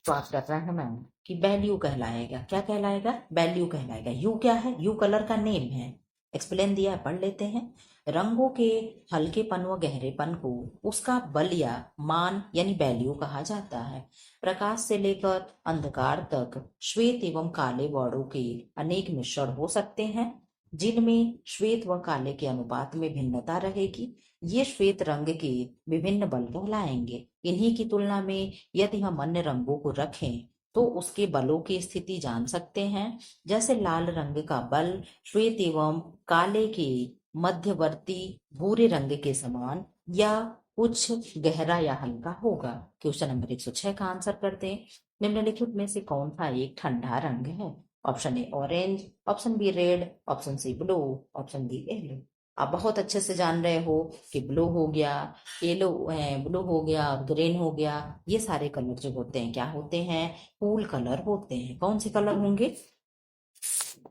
तो आप कर रहे हैं मैम कि वैल्यू कहलाएगा। क्या कहलाएगा? वैल्यू कहलाएगा। यू क्या है? यू कलर का नेम है, एक्सप्लेन दिया है, पढ़ लेते हैं। रंगों के हल्केपन व गहरेपन को उसका बल या मान यानी वैल्यू कहा जाता है। प्रकाश से लेकर अंधकार तक श्वेत एवं काले वर्णों के अनेक मिश्रण हो सकते हैं, जिनमें श्वेत व काले के अनुपात में भिन्नता रहेगी। ये श्वेत रंग के विभिन्न बल कहलाएंगे। इन्हीं की तुलना में यदि हम अन्य रंगों को रखें तो उसके बलों की स्थिति जान सकते हैं। जैसे लाल रंग का बल श्वेत एवं काले के मध्यवर्ती भूरे रंग के समान या कुछ गहरा या हल्का होगा। क्वेश्चन नंबर 106 का आंसर करते हैं। निम्नलिखित में से कौन सा एक ठंडा रंग है? Option A orange, option B red, option C blue, option D yellow. आप बहुत अच्छे से जान रहे हो कि ब्लू हो गया, येलो, ब्लू हो गया और ग्रीन हो गया, ये सारे कलर जो होते हैं क्या होते हैं? कूल कलर होते हैं। कौन से कलर होंगे?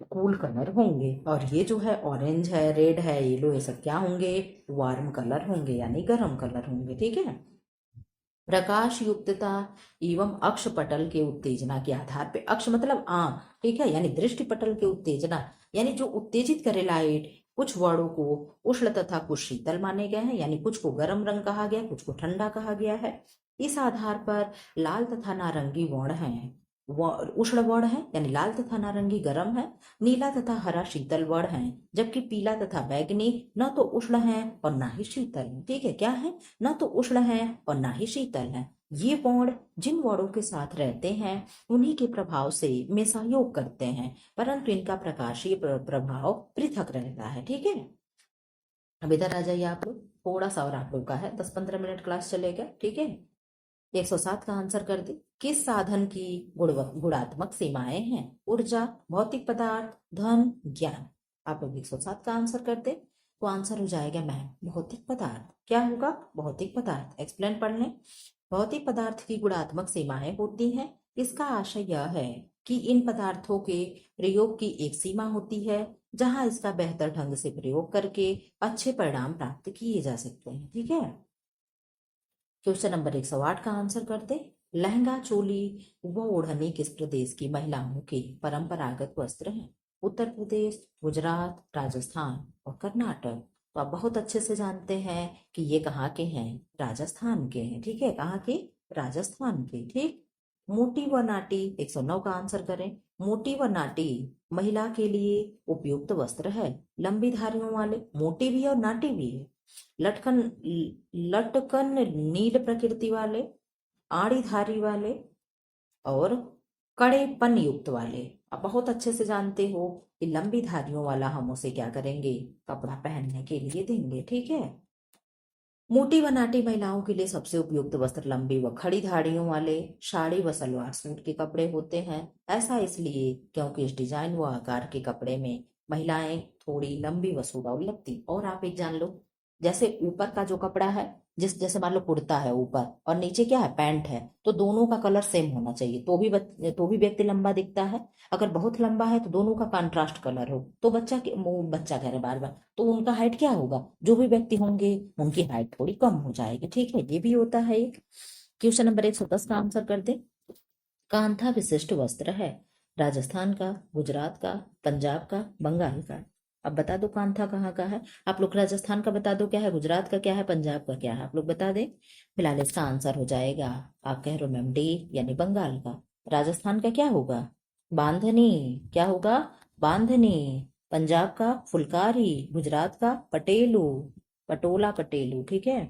कूल कलर होंगे। और ये जो है ऑरेंज है, रेड है, येलो, ये सब क्या होंगे? वार्म कलर होंगे यानी गर्म कलर होंगे। ठीक है। प्रकाश युक्तता एवं अक्ष पटल के उत्तेजना के आधार पे, अक्ष मतलब आंख, ठीक है, यानी दृष्टि पटल के उत्तेजना यानी जो उत्तेजित करे लाइट, कुछ वर्णों को उष्ण तथा कुछ शीतल माने गए हैं, यानी कुछ को गर्म रंग कहा गया, कुछ को ठंडा कहा गया है। इस आधार पर लाल तथा नारंगी वर्ण हैं, उष्ण वर्ण है यानी लाल तथा नारंगी गर्म है, नीला तथा हरा शीतल वर्ण है, जबकि पीला तथा बैगनी न तो उष्ण है और ना ही शीतल है। ठीक है, क्या है? न तो उष्ण है और ना ही शीतल है। ये वर्ण जिन वर्णों के साथ रहते हैं उन्हीं के प्रभाव से में सहयोग करते हैं, परंतु इनका प्रकाशीय प्रभाव पृथक रहता है। ठीक है। अब इधर आ जाइए आप लोग, थोड़ा सा और आप लोग का है, 10-15 मिनट क्लास चलेगा। ठीक है। 107 का आंसर कर दे। किस साधन की गुणात्मक सीमाएं हैं? ऊर्जा, भौतिक पदार्थ, धन, ज्ञान। आप लोग 107 का आंसर करते तो आंसर हो जाएगा मैम भौतिक पदार्थ। क्या होगा? भौतिक पदार्थ। एक्सप्लेन पढ़ लें। भौतिक पदार्थ की गुणात्मक सीमाएं होती हैं। इसका आशय यह है कि इन पदार्थों के प्रयोग की एक सीमा होती है जहां इसका बेहतर ढंग से प्रयोग करके अच्छे परिणाम प्राप्त किए जा सकते हैं। ठीक है। क्वेश्चन नंबर 108 का आंसर करते। लहंगा, चोली व ओढ़नी किस प्रदेश की महिलाओं के परंपरागत वस्त्र हैं? उत्तर प्रदेश, गुजरात, राजस्थान और कर्नाटक। तो आप बहुत अच्छे से जानते हैं कि ये कहाँ के हैं? राजस्थान के हैं। ठीक है, कहाँ के? राजस्थान के। ठीक। मोटी व नाटी, 109 का आंसर करें। मोटी व नाटी महिला के लिए उपयुक्त वस्त्र है। लंबी धारियों वाले, मोटी भी है और नाटी भी है। लटकन लटकन नील प्रकृति वाले, आड़ी धारी वाले और कड़ेपन युक्त वाले। आप बहुत अच्छे से जानते हो कि लंबी धारियों वाला हम उसे क्या करेंगे? कपड़ा पहनने के लिए देंगे। ठीक है। मोटी व नाटी महिलाओं के लिए सबसे उपयुक्त वस्त्र लंबी व खड़ी धाड़ियों वाले साड़ी व सलवार सूट के कपड़े होते हैं। ऐसा इसलिए क्योंकि इस डिजाइन व आकार के कपड़े में महिलाएं थोड़ी लंबी व सुडौल लगती। और आप एक जान लो, जैसे ऊपर का जो कपड़ा है, जैसे मान लो कुर्ता है ऊपर और नीचे क्या है? पैंट है, तो दोनों का कलर सेम होना चाहिए, तो भी व्यक्ति लंबा दिखता है। अगर बहुत लंबा है तो दोनों का कंट्रास्ट कलर हो तो बच्चा कह रहे बार बार, तो उनका हाइट क्या होगा? जो भी व्यक्ति होंगे उनकी हाइट थोड़ी कम हो जाएगी। ठीक है, ये भी होता है एक। क्वेश्चन नंबर 110 का आंसर कर दे। कांथा विशिष्ट वस्त्र है। राजस्थान का, गुजरात का, पंजाब का, बंगाल का। अब बता दो कांथा कहाँ का है। आप लोग राजस्थान का बता दो क्या है, गुजरात का क्या है, पंजाब का क्या है, आप लोग बता दें। फिलहाल इसका आंसर हो जाएगा, आप कह रहे हो मैम डी, यानी बंगाल का। राजस्थान का क्या होगा? बांधनी। क्या होगा? बांधनी। पंजाब का फुलकारी, गुजरात का पटेलू, पटोला पटेलू। ठीक है।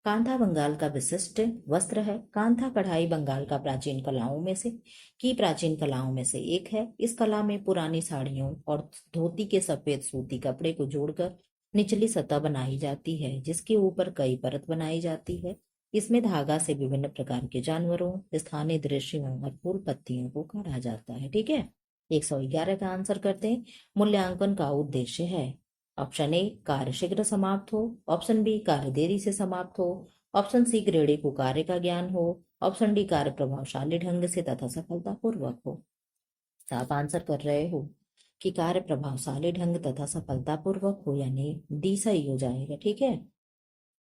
कांथा बंगाल का विशिष्ट वस्त्र है। कांथा कढ़ाई बंगाल का प्राचीन कलाओं में से एक है। इस कला में पुरानी साड़ियों और धोती के सफेद सूती कपड़े को जोड़कर निचली सतह बनाई जाती है, जिसके ऊपर कई परत बनाई जाती है। इसमें धागा से विभिन्न प्रकार के जानवरों, स्थानीय दृश्यों और फूल पत्तियों को काढ़ा जाता है। ठीक है। 111 का आंसर करते हैं। मूल्यांकन का उद्देश्य है। ऑप्शन ए कार्य शीघ्र समाप्त हो, ऑप्शन बी कार्य देरी से समाप्त हो, ऑप्शन सी ग्रेडी को कार्य का ज्ञान हो। ऑप्शन डी कार्य प्रभावशाली ढंग से तथा सफलतापूर्वक हो। तो आप आंसर कर रहे हो कि कार्य प्रभावशाली ढंग तथा सफलतापूर्वक हो, यानी डी सही हो जाएगा। ठीक है।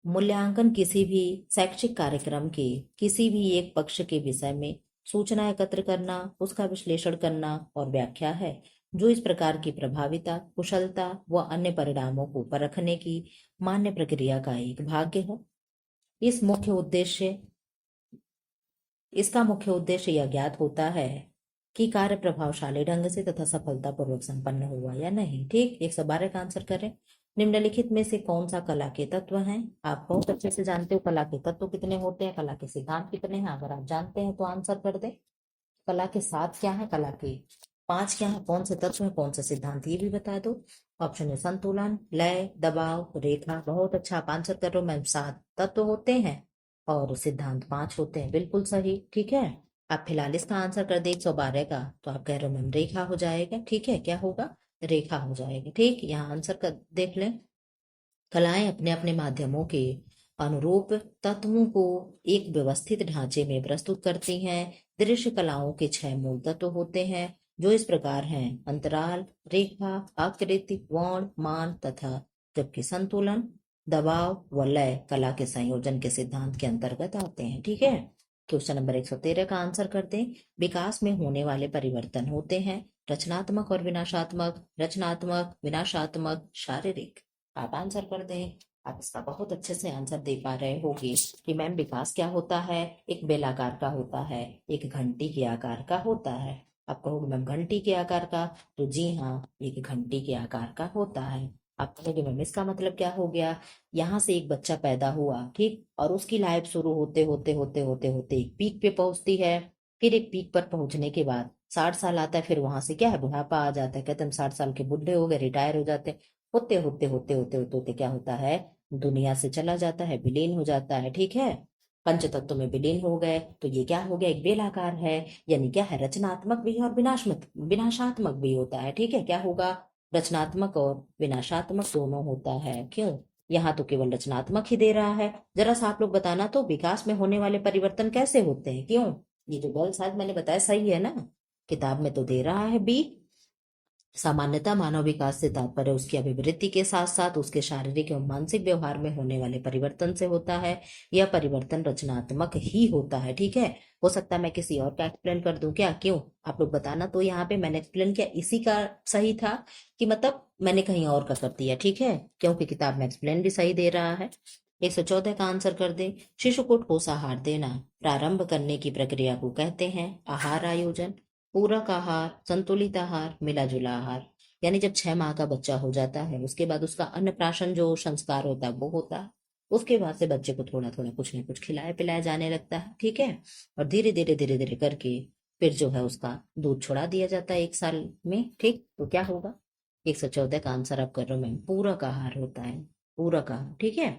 मूल्यांकन किसी भी शैक्षिक कार्यक्रम के किसी भी एक पक्ष के विषय में सूचना एकत्र करना, उसका विश्लेषण करना और व्याख्या है, जो इस प्रकार की प्रभाविता, कुशलता व अन्य परिणामों को परखने की मान्य प्रक्रिया का एक भाग है। इस मुख्य उद्देश्य इसका मुख्य उद्देश्य यह ज्ञात होता है कि कार्य प्रभावशाली ढंग से तथा सफलतापूर्वक संपन्न हुआ या नहीं। ठीक, 112 का आंसर करें। निम्नलिखित में से कौन सा कला के तत्व हैं? आप बहुत अच्छे से जानते हो कला के तत्व कितने होते हैं, कला के सिद्धांत कितने हैं। अगर आप जानते हैं तो आंसर कर दें। कला के 7 क्या है, कला के 5 क्या है, कौन से तत्व है, कौन से सिद्धांत, ये भी बता दो। ऑप्शन है संतुलन, लय, दबाव, रेखा। बहुत अच्छा, आप आंसर कर रहे हो मैम। 7 तत्व होते हैं और सिद्धांत 5 होते हैं। बिल्कुल सही। ठीक है। आप फिलहाल इसका आंसर कर दे 112 का, तो आप कह रहे हो मैम रेखा हो जाएगा। ठीक है, क्या होगा? रेखा हो जाएगा। ठीक, यहाँ आंसर कर देख लें। कलाएं अपने अपने माध्यमों के अनुरूप तत्वों को एक व्यवस्थित ढांचे में प्रस्तुत करती हैं। दृश्य कलाओं के 6 मूल तत्व होते हैं, जो इस प्रकार हैं: अंतराल, रेखा, आकृति, वर्ण, मान तथा जबकि संतुलन, दबाव व लय कला के संयोजन के सिद्धांत के अंतर्गत आते हैं। ठीक है। क्वेश्चन नंबर 113 का आंसर करते हैं। विकास में होने वाले परिवर्तन होते हैं रचनात्मक और विनाशात्मक, रचनात्मक, विनाशात्मक, शारीरिक। आप आंसर कर दें। आप इसका बहुत अच्छे से आंसर दे पा रहे होगे कि मैम विकास क्या होता है, एक बेलाकार का होता है, एक घंटी के आकार का होता है। आप कहोगे मैम घंटी के आकार का, तो जी हाँ, एक घंटी के आकार का होता है। आप कहोगे मैम इसका मतलब क्या हो गया? यहाँ से एक बच्चा पैदा हुआ, ठीक, और उसकी लाइफ शुरू होते होते होते होते होते एक पीक पे पहुंचती है। फिर एक पीक पर पहुंचने के बाद 60 साल आता है, फिर वहां से क्या है, बुढ़ापा आ जाता है। कहते हैं हम 60 साल के बुढ़े हो गए, रिटायर हो जाते हैं। होते होते होते होते होते होते क्या होता है, दुनिया से चला जाता है, विलीन हो जाता है। ठीक है। पंचतत्व में विलीन हो गए, तो ये क्या हो गया, एक बेलाकार है। यानी क्या है, रचनात्मक भी है और विनाशात्मक भी होता है। ठीक है, क्या होगा, रचनात्मक और विनाशात्मक दोनों होता है। क्यों? यहाँ तो केवल रचनात्मक ही दे रहा है। जरा सा आप लोग बताना तो, विकास में होने वाले परिवर्तन कैसे होते हैं? क्यों? ये जो बल शायद मैंने बताया सही है ना, किताब में तो दे रहा है बी। सामान्यतः मानव विकास से तात्पर्य उसकी अभिवृद्धि के साथ साथ उसके शारीरिक एवं मानसिक व्यवहार में होने वाले परिवर्तन से होता है। यह परिवर्तन रचनात्मक ही होता है। ठीक है। हो सकता है मैं किसी और का एक्सप्लेन कर दूं क्या? क्यों? आप लोग बताना तो। यहाँ पे मैंने एक्सप्लेन किया इसी का सही था कि मतलब मैंने कहीं और का कर दिया? ठीक है, क्योंकि किताब में एक्सप्लेन भी सही दे रहा है। 114 का आंसर कर दे। शिशु को ठोस आहार देना प्रारंभ करने की प्रक्रिया को कहते हैं आहार आयोजन, पूरक आहार, संतुलित आहार, मिला जुला आहार। यानी जब 6 माह का बच्चा हो जाता है, उसके बाद उसका अन्नप्राशन जो संस्कार होता है वो होता है। उसके बाद से बच्चे को थोड़ा थोड़ा कुछ न कुछ खिलाया पिलाया जाने लगता है। ठीक है। और धीरे धीरे करके फिर जो है उसका दूध छुड़ा दिया जाता है 1 साल में। ठीक, तो क्या होगा? 114 का आंसर आप कर रहे हो मैम, पूरक आहार होता है। पूरक आहार। ठीक है।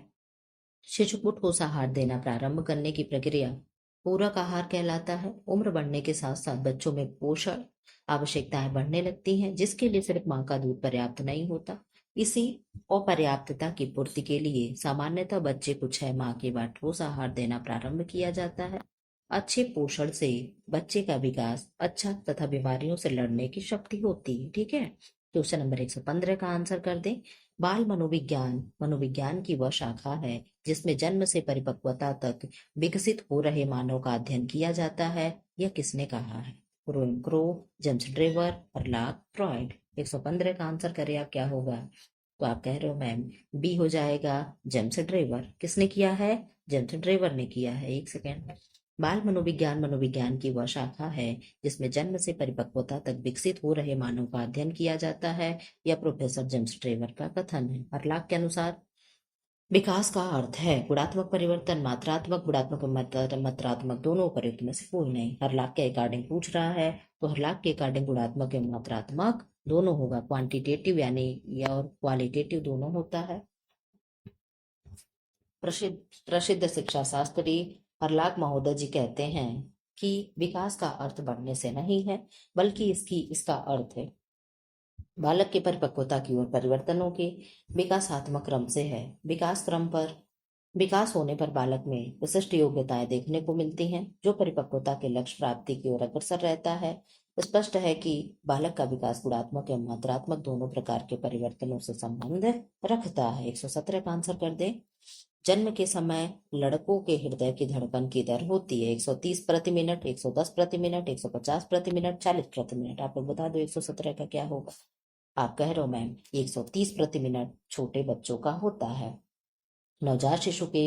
शिशु को ठोस आहार देना प्रारंभ करने की प्रक्रिया पूरक आहार कहलाता है। उम्र बढ़ने के साथ साथ बच्चों में पोषण आवश्यकताएं बढ़ने लगती हैं, जिसके लिए सिर्फ माँ का दूध पर्याप्त नहीं होता। इसी अपर्याप्तता की पूर्ति के लिए सामान्यतः बच्चे को 6 माह के बाद ठोस आहार देना प्रारंभ किया जाता है। अच्छे पोषण से बच्चे का विकास अच्छा तथा बीमारियों से लड़ने की शक्ति होती है। ठीक है। क्वेश्चन नंबर 115 का आंसर कर दें। बाल मनोविज्ञान मनोविज्ञान की वह शाखा है जिसमें जन्म से परिपक्वता तक विकसित हो रहे मानव का अध्ययन किया जाता है। यह किसने कहा है? रोइन क्रो, जेम्स ड्रेवर और लाक फ्रॉइड। 115 का आंसर करें आप, क्या होगा? तो आप कह रहे हो मैम बी हो जाएगा, जेम्स ड्रेवर। किसने किया है? जेम्स ड्रेवर ने किया है। एक सेकेंड। बाल मनोविज्ञान मनोविज्ञान की वह शाखा है जिसमें जन्म से परिपक्वता तक विकसित हो रहे मानव का अध्ययन किया जाता है। यह प्रोफेसर जेम्स ट्रेवर का कथन है। हर्लाक के अनुसार विकास का अर्थ है गुणात्मक परिवर्तन, मात्रात्मक, गुणात्मक और मात्रात्मक दोनों उपर्युक्त में से कोई नहीं। हर्लाक के अकॉर्डिंग पूछ रहा है, तो हर्लाक के अकॉर्डिंग गुणात्मक एवं मात्रात्मक दोनों होगा। क्वांटिटेटिव यानी या और क्वालिटेटिव दोनों होता है। प्रसिद्ध प्रसिद्ध शिक्षा शास्त्री हरलाक महोदय जी कहते हैं कि विकास का अर्थ बढ़ने से नहीं है, बल्कि इसका अर्थ है बालक के परिपक्वता की ओर परिवर्तनों के विकासात्मक क्रम से है। विकास क्रम पर विकास होने पर बालक में विशिष्ट योग्यताएं देखने को मिलती हैं, जो परिपक्वता के लक्ष्य प्राप्ति की ओर अग्रसर रहता है। स्पष्ट है कि बालक का विकास गुणात्मक एवं मात्रात्मक दोनों प्रकार के परिवर्तनों से संबंध रखता है। 117 का आंसर कर दें। जन्म के समय लड़कों के हृदय की धड़कन की दर होती है 130 प्रति मिनट, 110 प्रति मिनट, 150 प्रति मिनट, 40 प्रति मिनट। आप लोग बता दो 117 का क्या होगा। आप कह रहे हो मैम 130 प्रति मिनट छोटे बच्चों का होता है। नवजात शिशु के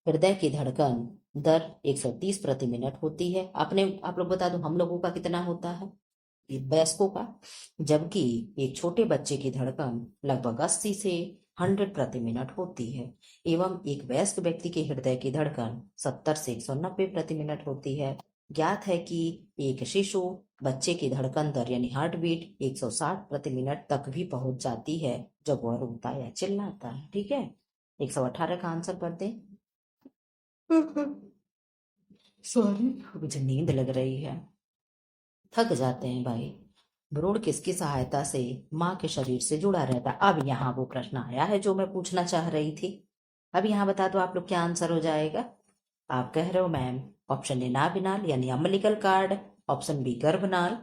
हृदय की धड़कन दर 130 प्रति मिनट होती है। आप लोग बता दो हम लोगों का कितना होता है, वयस्कों का। जबकि एक छोटे बच्चे की धड़कन लगभग 80 से 100 प्रति मिनट होती है, एवं एक वयस्क व्यक्ति के हृदय की धड़कन 70 से 190 प्रति मिनट होती है। ज्ञात है कि एक शिशु बच्चे की धड़कन दर यानी हार्ट बीट 160 प्रति मिनट तक भी पहुंच जाती है जब वह रोता या चिल्लाता है। ठीक है, 118 का आंसर कर दे। सॉरी, मुझे नींद लग रही है, थक जाते हैं भाई। भ्रूण किसकी सहायता से माँ के शरीर से जुड़ा रहता है। अब यहाँ वो प्रश्न आया है जो मैं पूछना चाह रही थी। अब यहाँ बता दो आप लोग क्या आंसर हो जाएगा। आप कह रहे हो मैम ऑप्शन ए नाभिनाल यानी अम्बिलिकल कार्ड, ऑप्शन बी गर्भनाल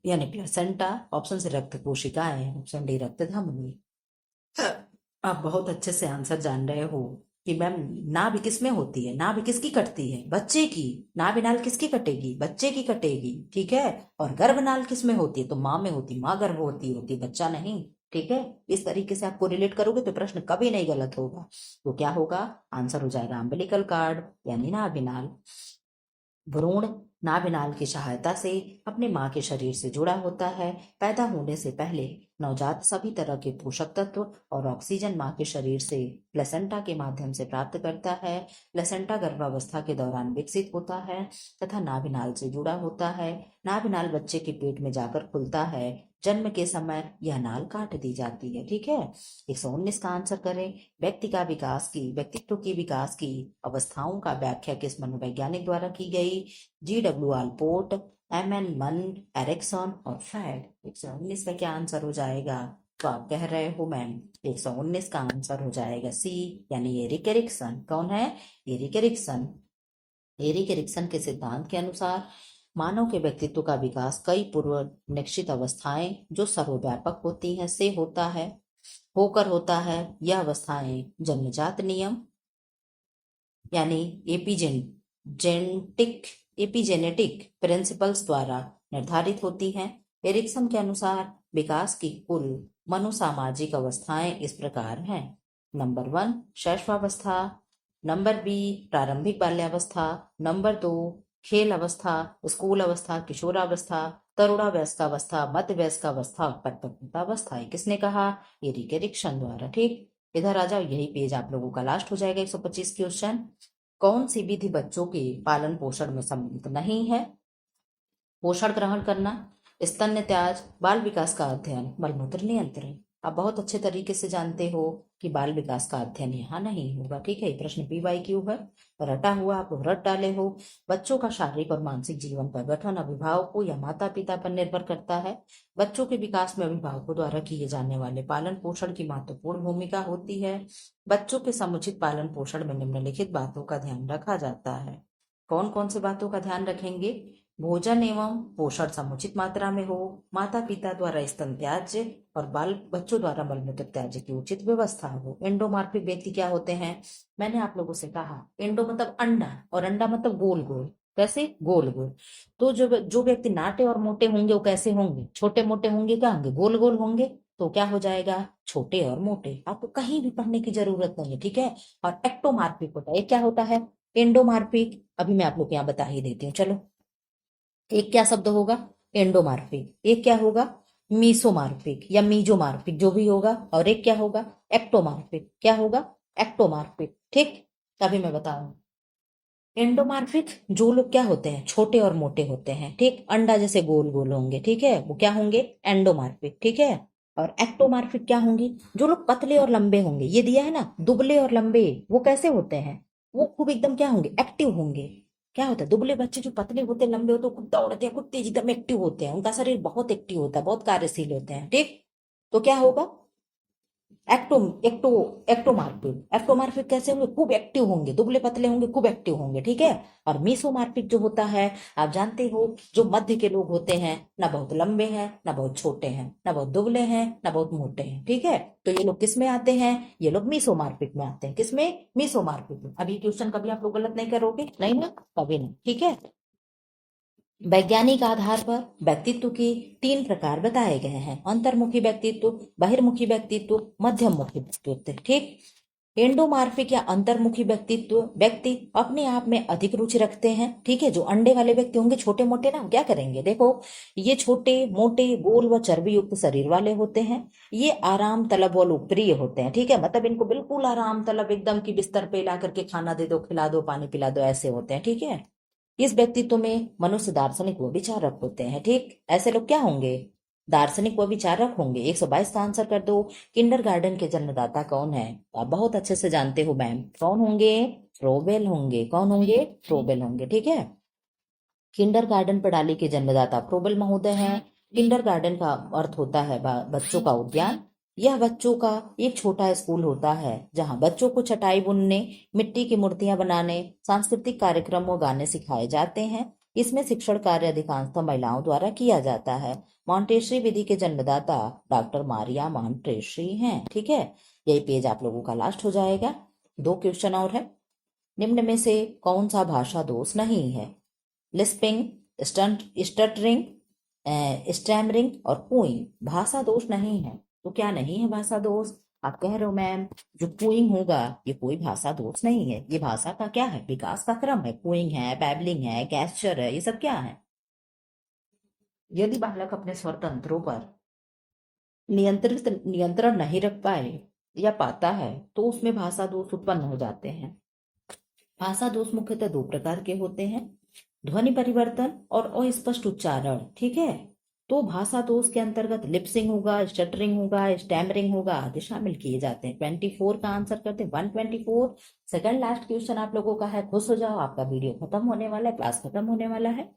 यानी प्लेसेंटा, ऑप्शन से रक्त कोशिकाएं, ऑप्शन डी रक्त धमनी। आप बहुत अच्छे से आंसर जान रहे हो कि मैम नाभि किस में होती है, नाभि किसकी कटती है, बच्चे की। नाभिनाल किसकी कटेगी, बच्चे की कटेगी। ठीक है, और गर्भनाल किस में होती है, तो माँ में होती, माँ गर्भवती होती, बच्चा नहीं। ठीक है, इस तरीके से आपको रिलेट करोगे तो प्रश्न कभी नहीं गलत होगा। तो क्या होगा, आंसर हो जाएगा अम्बिलिकल कार्ड यानी नाभिनाल। भ्रूण नाभिनाल की सहायता से अपने माँ के शरीर से जुड़ा होता है। पैदा होने से पहले नवजात सभी तरह के पोषक तत्व और ऑक्सीजन माँ के शरीर से प्लेसेंटा के माध्यम से प्राप्त करता है। प्लेसेंटा गर्भावस्था के दौरान विकसित होता है तथा नाभिनाल से जुड़ा होता है। नाभिनाल बच्चे के पेट में जाकर खुलता है। जन्म के समय यह नाल काट दी जाती है। ठीक है, 119 का आंसर करें। व्यक्तित्व की विकास की अवस्थाओं का व्याख्या किस मनोवैज्ञानिक द्वारा की गई। GW आलपोर्ट, MN मन, एरिक्सन और फ्रायड। 119 का क्या आंसर हो जाएगा। तो आप कह रहे हो मैम 119 का आंसर हो जाएगा सी यानी एरिक एरिक्सन। कौन है, एरिक एरिक्सन। एरिक एरिक्सन के सिद्धांत के अनुसार मानव के व्यक्तित्व का विकास कई पूर्व निश्चित अवस्थाएं जो सर्वव्यापक होती हैं से होकर होता है। यह अवस्थाएं जन्मजात नियम यानी एपिजेनेटिक प्रिंसिपल्स द्वारा निर्धारित होती हैं। एरिक्सन के अनुसार विकास की कुल मनोसामाजिक अवस्थाएं इस प्रकार हैं। नंबर 1 शैशवावस्था, नंबर बी प्रारंभिक बाल्यावस्था, नंबर 2 खेल अवस्था, स्कूल अवस्था, किशोरावस्था, तरुणावस्थावस्था, मध्य वयस्कावस्था और परिपक्वतावस्था। किसने कहा, एरिक एरिक्सन द्वारा। ठीक, इधर आ जाओ, यही पेज आप लोगों का लास्ट हो जाएगा। 125 क्वेश्चन। कौन सी विधि बच्चों के पालन पोषण में सम्मिलित नहीं है। पोषण ग्रहण करना, स्तन्य त्याज, बाल विकास का अध्ययन, मलमूत्र नियंत्रण। आप बहुत अच्छे तरीके से जानते हो कि बाल विकास का अध्ययन यहाँ नहीं होगा। ठीक है, प्रश्न PYQ है, रटा हुआ आप रट डाले हो। बच्चों का शारीरिक और मानसिक जीवन का गठन अभिभावकों या माता पिता पर निर्भर करता है। बच्चों के विकास में अभिभावकों द्वारा किए जाने वाले पालन पोषण की महत्वपूर्ण भूमिका होती है। बच्चों के समुचित पालन पोषण में निम्नलिखित बातों का ध्यान रखा जाता है। कौन कौन से बातों का ध्यान रखेंगे। भोजन एवं पोषण समुचित मात्रा में हो, माता पिता द्वारा स्तन त्याज्य और बाल बच्चों द्वारा मलमूत्र त्याज्य की उचित व्यवस्था हो। एंडोमार्फिक व्यक्ति क्या होते हैं, मैंने आप लोगों से कहा एंडो मतलब अंडा और अंडा मतलब गोल गोल, कैसे गोल गोल। तो जो व्यक्ति नाटे और मोटे होंगे वो कैसे होंगे, छोटे मोटे होंगे, क्या होंगे, गोल गोल होंगे। तो क्या हो जाएगा, छोटे और मोटे। आपको कहीं भी पढ़ने की जरूरत नहीं है। ठीक है, और एक्टोमार्फिक होता है, क्या होता है, एंडोमार्फिक। अभी मैं आप लोग को यहाँ बता ही देती हूँ। चलो, एक क्या शब्द होगा, एंडोमार्फिक, एक क्या होगा, मीसोमार्फिक या मीजोमार्फिक जो भी होगा, और एक क्या होगा, एक्टोमार्फिक। क्या होगा, एक्टोमार्फिक। ठीक, तभी मैं बता रहा हूँ। एंडोमार्फिक जो लोग क्या होते हैं, छोटे और मोटे होते हैं। ठीक, अंडा जैसे गोल गोल होंगे। ठीक है, वो क्या होंगे, एंडोमार्फिक। ठीक है, और एक्टोमार्फिक क्या होंगे, जो लोग पतले और लंबे होंगे। ये दिया है ना, दुबले और लंबे, वो कैसे होते हैं, वो खूब एकदम क्या होंगे, एक्टिव होंगे। क्या होता है, दुबले बच्चे जो पतले होते हैं, लंबे होते हैं, खूब दौड़ते हैं, खूब तेज एकदम एक्टिव होते हैं, उनका शरीर बहुत एक्टिव होता है, बहुत कार्यशील होते हैं। ठीक, तो क्या होगा, एक्टो एक्टो एक्टोमार्फिक। एक्टोमार्फिक कैसे होंगे? खूब एक्टिव होंगे, दुबले पतले होंगे, खूब एक्टिव होंगे, ठीक है। और मीसोमार्फिक जो होता है, आप जानते हो, जो मध्य के लोग होते हैं, ना बहुत लंबे हैं ना बहुत छोटे हैं, ना बहुत दुबले हैं ना बहुत मोटे हैं, ठीक है। तो ये लोग किस में आते हैं? ये लोग मीसोमार्फिक में आते हैं। किसमें? मीसोमार्फिक में। अभी क्वेश्चन कभी आप लोग गलत नहीं करोगे, नहीं ना, कभी नहीं, ठीक है। वैज्ञानिक आधार पर व्यक्तित्व के तीन प्रकार बताए गए हैं: अंतर्मुखी व्यक्तित्व, बहिर्मुखी व्यक्तित्व, मध्यममुखी व्यक्तित्व, ठीक। एंडोमार्फिक या अंतर्मुखी व्यक्तित्व व्यक्ति अपने आप में अधिक रुचि रखते हैं, ठीक है। जो अंडे वाले व्यक्ति होंगे, छोटे मोटे ना, क्या करेंगे, देखो, ये छोटे मोटे गोल व चर्बी युक्त शरीर वाले होते हैं। ये आराम तलब व लोकप्रिय होते हैं, ठीक है। मतलब इनको बिल्कुल आराम तलब, एकदम की बिस्तर पे ला करके खाना दे दो, खिला दो, पानी पिला दो, ऐसे होते हैं, ठीक है। इस व्यक्तित्व में मनुष्य दार्शनिक व विचारक होते हैं, ठीक। ऐसे लोग क्या होंगे? दार्शनिक व विचारक होंगे। 122 का आंसर कर दो। किंडरगार्टन के जन्मदाता कौन है? आप बहुत अच्छे से जानते हो मैम, कौन होंगे? फ्रोबेल होंगे। कौन होंगे? फ्रोबेल होंगे, ठीक है। किंडरगार्टन प्रणाली के जन्मदाता फ्रोबेल महोदय हैं। किंडरगार्टन का अर्थ होता है बच्चों का उद्यान। यह बच्चों का एक छोटा स्कूल होता है जहां बच्चों को चटाई बुनने, मिट्टी की मूर्तियां बनाने, सांस्कृतिक कार्यक्रम व गाने सिखाए जाते हैं। इसमें शिक्षण कार्य अधिकांशतः महिलाओं द्वारा किया जाता है। मॉन्टेसरी विधि के जन्मदाता डॉक्टर मारिया मॉन्टेसरी हैं, ठीक है। यही पेज आप लोगों का लास्ट हो जाएगा। दो क्वेश्चन और है। निम्न में से कौन सा भाषा दोष नहीं है? लिस्पिंग, स्टटरिंग, स्टैमरिंग और पूइंग भाषा दोष नहीं है। तो क्या नहीं है भाषा दोष? आप कह रहे हो मैम, जो पूइंग होगा ये कोई भाषा दोष नहीं है, ये भाषा का क्या है? विकास का क्रम है। पूइंग है, बैबलिंग है, गैस्चर है, ये सब क्या है? यदि बालक अपने स्वर तंत्रों पर नियंत्रण नहीं रख पाए या पाता है तो उसमें भाषा दोष उत्पन्न हो जाते हैं। भाषा दोष मुख्यतः दो प्रकार के होते हैं: ध्वनि परिवर्तन और अस्पष्ट उच्चारण, ठीक है। तो भाषा दोष के अंतर्गत लिपसिंग होगा, स्टटरिंग होगा, स्टैमरिंग होगा आदि शामिल किए जाते हैं। 24 का आंसर करते हैं। 124। सेकंड लास्ट क्वेश्चन आप लोगों का है, खुश हो जाओ, आपका वीडियो खत्म होने वाला है, क्लास खत्म होने वाला है।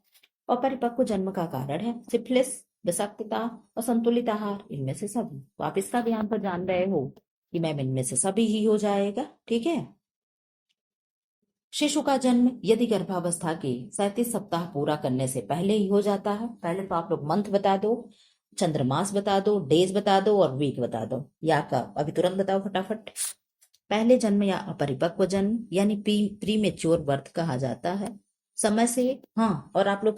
अपरिपक्व जन्म का कारण है सिफिलिस, विषाक्तता, असंतुलित आहार, इनमें से सभी। तो आप इसका भी आंसर जान रहे हो कि मैम इनमें से सभी ही हो जाएगा, ठीक है। शिशु का जन्म यदि गर्भावस्था के 37 सप्ताह पूरा करने से पहले ही हो जाता है, पहले तो आप लोग मंथ बता दो, चंद्रमास बता दो, डेज बता दो और वीक बता दो, या का अभी तुरंत बताओ फटाफट। पहले जन्म या अपरिपक्व जन्म यानी प्री मेच्योर बर्थ कहा जाता है। समय से, हाँ, और आप लोग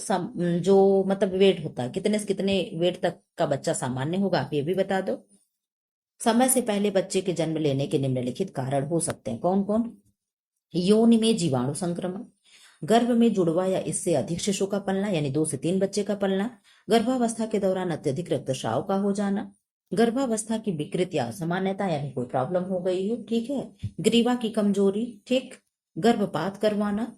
जो मतलब वेट होता है, कितने से कितने वेट तक का बच्चा सामान्य होगा, आप ये भी बता दो। समय से पहले बच्चे के जन्म लेने के निम्नलिखित कारण हो सकते हैं, कौन कौन? योनि में जीवाणु संक्रमण, गर्भ में जुड़वा या इससे अधिक शिशु का पलना यानी 2 से 3 बच्चे का पलना, गर्भावस्था के दौरान अत्यधिक रक्तस्राव का हो जाना, गर्भावस्था की विकृत या असामान्यता यानी कोई प्रॉब्लम हो गई हो, ठीक है, ग्रीवा की कमजोरी, ठीक, गर्भपात करवाना,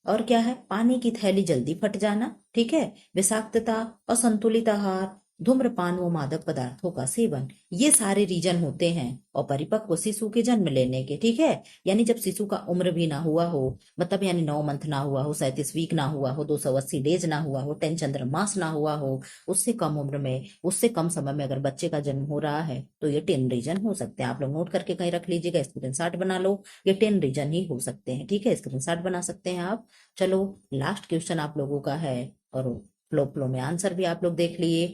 और क्या है, पानी की थैली जल्दी फट जाना, ठीक है, विषाक्तता, असंतुलित आहार, धूम्रपान व मादक पदार्थों का सेवन, ये सारे रीजन होते हैं और परिपक्व शिशु के जन्म लेने के, ठीक है। यानी जब शिशु का उम्र भी ना हुआ हो, मतलब यानी 9 मंथ ना हुआ हो, 37 वीक ना हुआ हो, 280 डेज ना हुआ हो, 10 चंद्रमास ना हुआ हो, उससे कम उम्र में, उससे कम समय में अगर बच्चे का जन्म हो रहा है तो ये 10 रीजन हो सकते हैं। आप लोग नोट करके कहीं रख लीजिएगा, स्क्रीनशॉट बना लो, ये 10 रीजन ही हो सकते हैं, ठीक है, स्क्रीनशॉट बना सकते हैं आप। चलो, लास्ट क्वेश्चन आप लोगों का है, और फ्लो फ्लो में आंसर भी आप लोग देख लिए।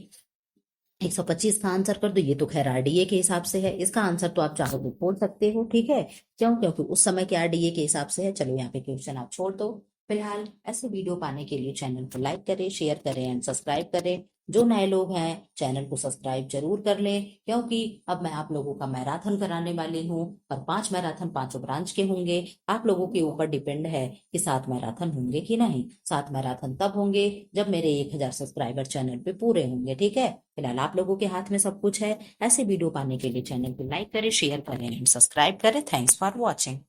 125 का आंसर कर दो। ये तो खैर आरडीए के हिसाब से है, इसका आंसर तो आप चाहो तो बोल सकते हो, ठीक है। क्यों? क्योंकि उस समय के आरडीए के हिसाब से है। चलो, यहाँ पे क्वेश्चन आप छोड़ दो। फिलहाल ऐसे वीडियो पाने के लिए चैनल को लाइक करें, शेयर करें एंड सब्सक्राइब करें। जो नए लोग हैं चैनल को सब्सक्राइब जरूर कर लें, क्योंकि अब मैं आप लोगों का मैराथन कराने वाली हूँ और 5 मैराथन 5 ब्रांच के होंगे। आप लोगों के ऊपर डिपेंड है कि 7 मैराथन होंगे कि नहीं। 7 मैराथन तब होंगे जब मेरे 1000 सब्सक्राइबर चैनल पे पूरे होंगे, ठीक है। फिलहाल आप लोगों के हाथ में सब कुछ है। ऐसे वीडियो पाने के लिए चैनल को लाइक करें, शेयर करें एंड सब्सक्राइब करें। Thanks for watching.